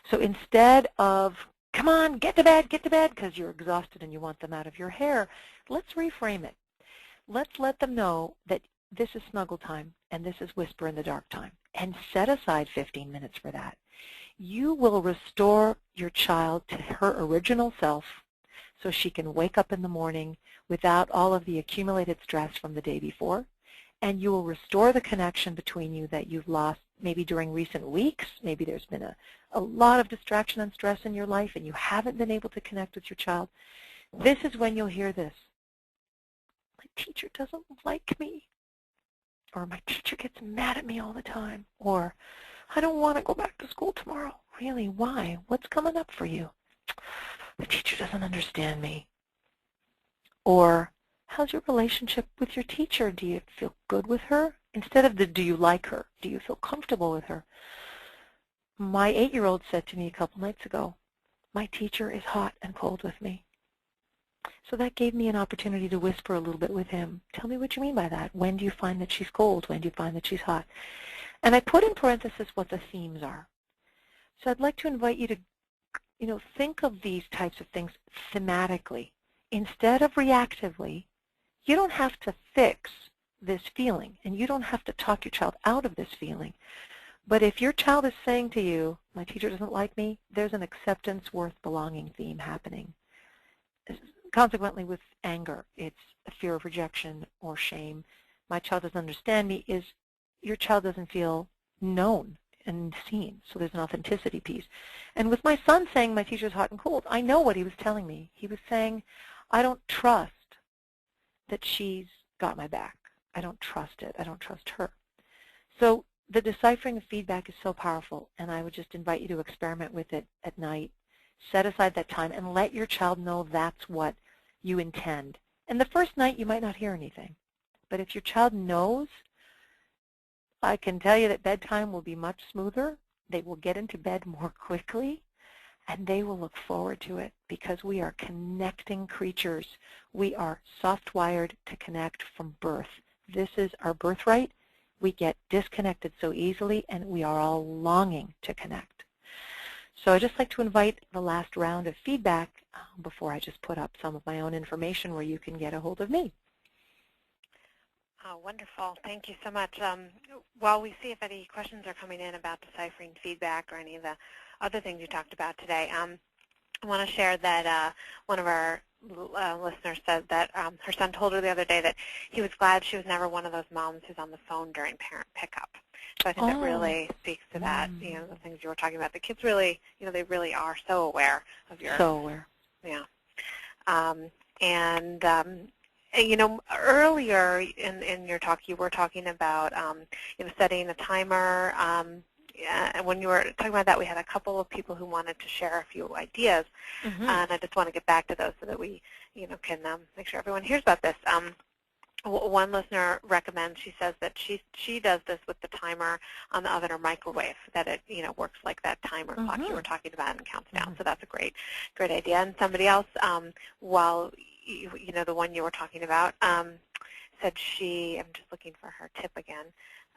So instead of, come on, get to bed, because you're exhausted and you want them out of your hair, let's reframe it. Let's let them know that this is snuggle time and this is whisper in the dark time, and set aside 15 minutes for that. You will restore your child to her original self so she can wake up in the morning without all of the accumulated stress from the day before, and you will restore the connection between you that you've lost maybe during recent weeks. Maybe there's been a lot of distraction and stress in your life and you haven't been able to connect with your child. This is when you'll hear this. My teacher doesn't like me. Or my teacher gets mad at me all the time. Or I don't want to go back to school tomorrow. Really, why? What's coming up for you? The teacher doesn't understand me. Or, how's your relationship with your teacher? Do you feel good with her? Instead of the do you like her, do you feel comfortable with her? My 8-year-old said to me a couple nights ago, my teacher is hot and cold with me. So that gave me an opportunity to whisper a little bit with him. Tell me what you mean by that. When do you find that she's cold? When do you find that she's hot? And I put in parentheses what the themes are. So I'd like to invite you to, think of these types of things thematically. Instead of reactively, you don't have to fix this feeling, and you don't have to talk your child out of this feeling. But if your child is saying to you, my teacher doesn't like me, there's an acceptance worth belonging theme happening. Consequently, with anger, it's a fear of rejection or shame. My child doesn't understand me is your child doesn't feel known and seen, so there's an authenticity piece. And with my son saying my teacher's hot and cold, I know what he was telling me. He was saying, I don't trust that she's got my back. I don't trust it. I don't trust her. So the deciphering of feedback is so powerful, and I would just invite you to experiment with it at night. Set aside that time and let your child know that's what you intend. And the first night you might not hear anything, but if your child knows, I can tell you that bedtime will be much smoother. They will get into bed more quickly, and they will look forward to it because we are connecting creatures. We are soft-wired to connect from birth. This is our birthright. We get disconnected so easily, and we are all longing to connect. So I'd just like to invite the last round of feedback before I just put up some of my own information where you can get a hold of me. Oh, wonderful. Thank you so much. While we see if any questions are coming in about deciphering feedback or any of the other things you talked about today, I want to share that one of our listeners said that her son told her the other day that he was glad she was never one of those moms who's on the phone during parent pickup. So I think that really speaks to that, the things you were talking about. The kids really, they really are so aware of your... So aware. Yeah. Earlier in your talk, you were talking about, setting a timer. When you were talking about that, we had a couple of people who wanted to share a few ideas, and I just want to get back to those so that we, can make sure everyone hears about this. One listener recommends, she says that she does this with the timer on the oven or microwave, that it works like that timer clock you were talking about and counts down. So that's a great idea. And somebody else, while the one you were talking about, said I'm just looking for her tip again,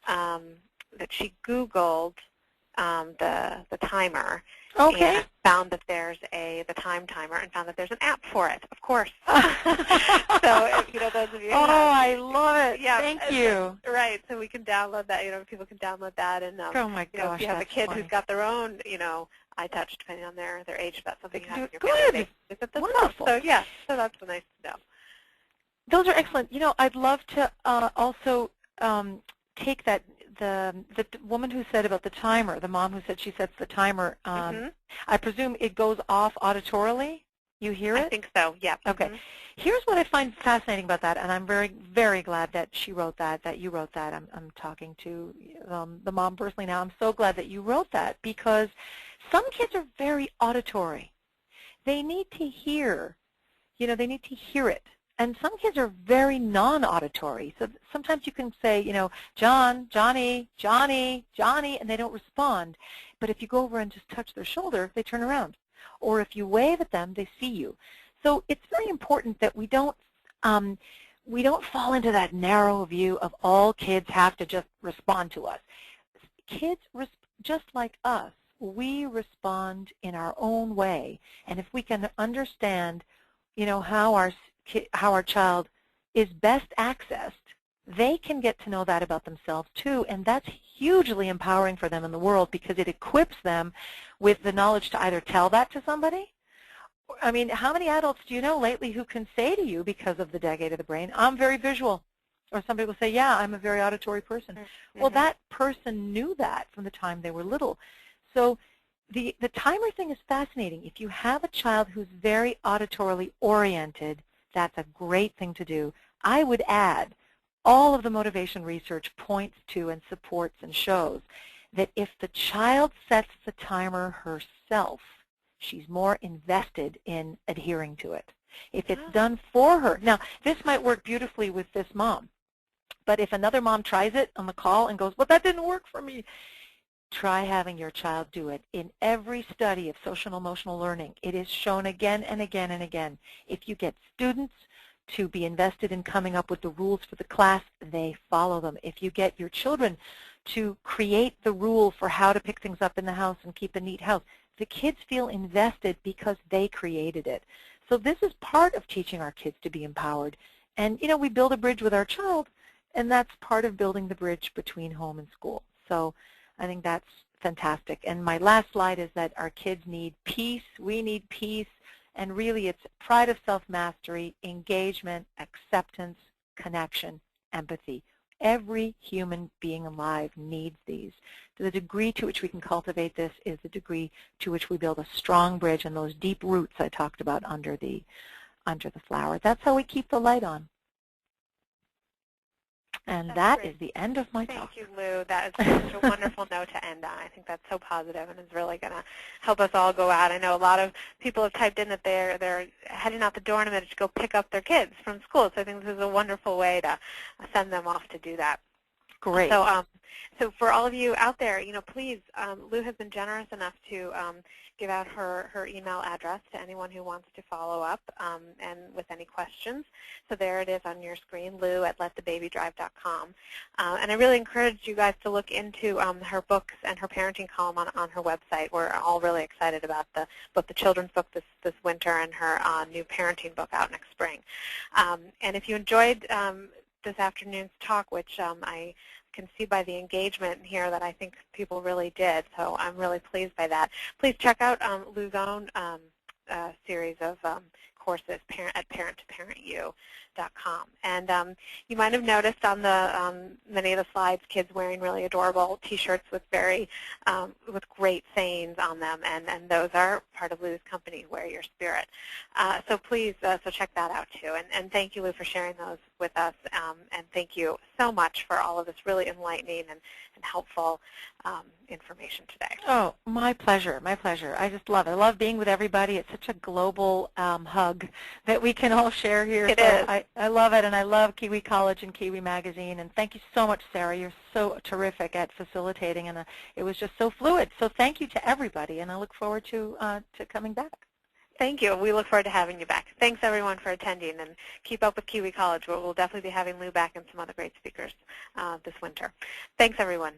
that she Googled the timer and found that there's the time timer and found that there's an app for it, of course. So those of you who I love it. Yeah, Thank you. Right, so we can download that, people can download that, and oh my gosh, if you have a kid funny. who's got their own, iTouch, depending on their age, if that's something you have in your family. Wonderful. So yeah, so that's nice to know. Those are excellent. I'd love to also take that, the woman who said about the timer, the mom who said she sets the timer, I presume it goes off auditorily? You hear it? I think so, yeah. Okay. Here's what I find fascinating about that, and I'm very, very glad that she wrote that you wrote that. I'm talking to the mom personally now. I'm so glad that you wrote that because some kids are very auditory. They need to hear, they need to hear it. And some kids are very non-auditory. So sometimes you can say, John, Johnny, Johnny, Johnny, and they don't respond. But if you go over and just touch their shoulder, they turn around. Or if you wave at them, they see you. So it's very important that we don't fall into that narrow view of all kids have to just respond to us. Kids, just like us, we respond in our own way. And if we can understand, how our child is best accessed, they can get to know that about themselves too, and that's hugely empowering for them in the world because it equips them with the knowledge to either tell that to somebody. I mean, how many adults do you know lately who can say to you because of the decade of the brain, I'm very visual? Or somebody will say, yeah, I'm a very auditory person. Well, that person knew that from the time they were little. So the timer thing is fascinating. If you have a child who's very auditorily oriented, that's a great thing to do. I would add, all of the motivation research points to and supports and shows that if the child sets the timer herself, she's more invested in adhering to it. If it's done for her. Now, this might work beautifully with this mom, but if another mom tries it on the call and goes, well, that didn't work for me, try having your child do it. In every study of social and emotional learning, it is shown again and again and again. If you get students to be invested in coming up with the rules for the class, they follow them. If you get your children to create the rule for how to pick things up in the house and keep a neat house, the kids feel invested because they created it. So this is part of teaching our kids to be empowered. And, you know, we build a bridge with our child, and that's part of building the bridge between home and school. So I think that's fantastic. And my last slide is that our kids need peace. We need peace. And really it's pride of self-mastery, engagement, acceptance, connection, empathy. Every human being alive needs these. The degree to which we can cultivate this is the degree to which we build a strong bridge and those deep roots I talked about under the flower. That's how we keep the light on. And that is the end of my talk. Thank you, Lou. That is such a wonderful note to end on. I think that's so positive and is really going to help us all go out. I know a lot of people have typed in that they're heading out the door in a minute to go pick up their kids from school. So I think this is a wonderful way to send them off to do that. Great. So for all of you out there, you know, please, Lou has been generous enough to give out her email address to anyone who wants to follow up and with any questions. So there it is on your screen, lou@letthebabydrive.com. And I really encourage you guys to look into her books and her parenting column on her website. We're all really excited about both the children's book this winter and her new parenting book out next spring. And if you enjoyed this afternoon's talk, which I can see by the engagement here that I think people really did, so I'm really pleased by that. Please check out Lou's own series of courses at parent2parentyou.com. And you might have noticed on the many of the slides, kids wearing really adorable T-shirts with with great sayings on them, and those are part of Lou's company, Wear Your Spirit. So please, so check that out too. And thank you, Lou, for sharing those with us. And thank you so much for all of this really enlightening and helpful information today. Oh, my pleasure, my pleasure. I just love it. I love being with everybody. It's such a global hug that we can all share here. It is. I love it, and I love Kiwi College and Kiwi Magazine. And thank you so much, Sarah. You're so terrific at facilitating, and it was just so fluid. So thank you to everybody, and I look forward to coming back. Thank you. We look forward to having you back. Thanks, everyone, for attending, and keep up with Kiwi College. We'll definitely be having Lou back and some other great speakers this winter. Thanks, everyone.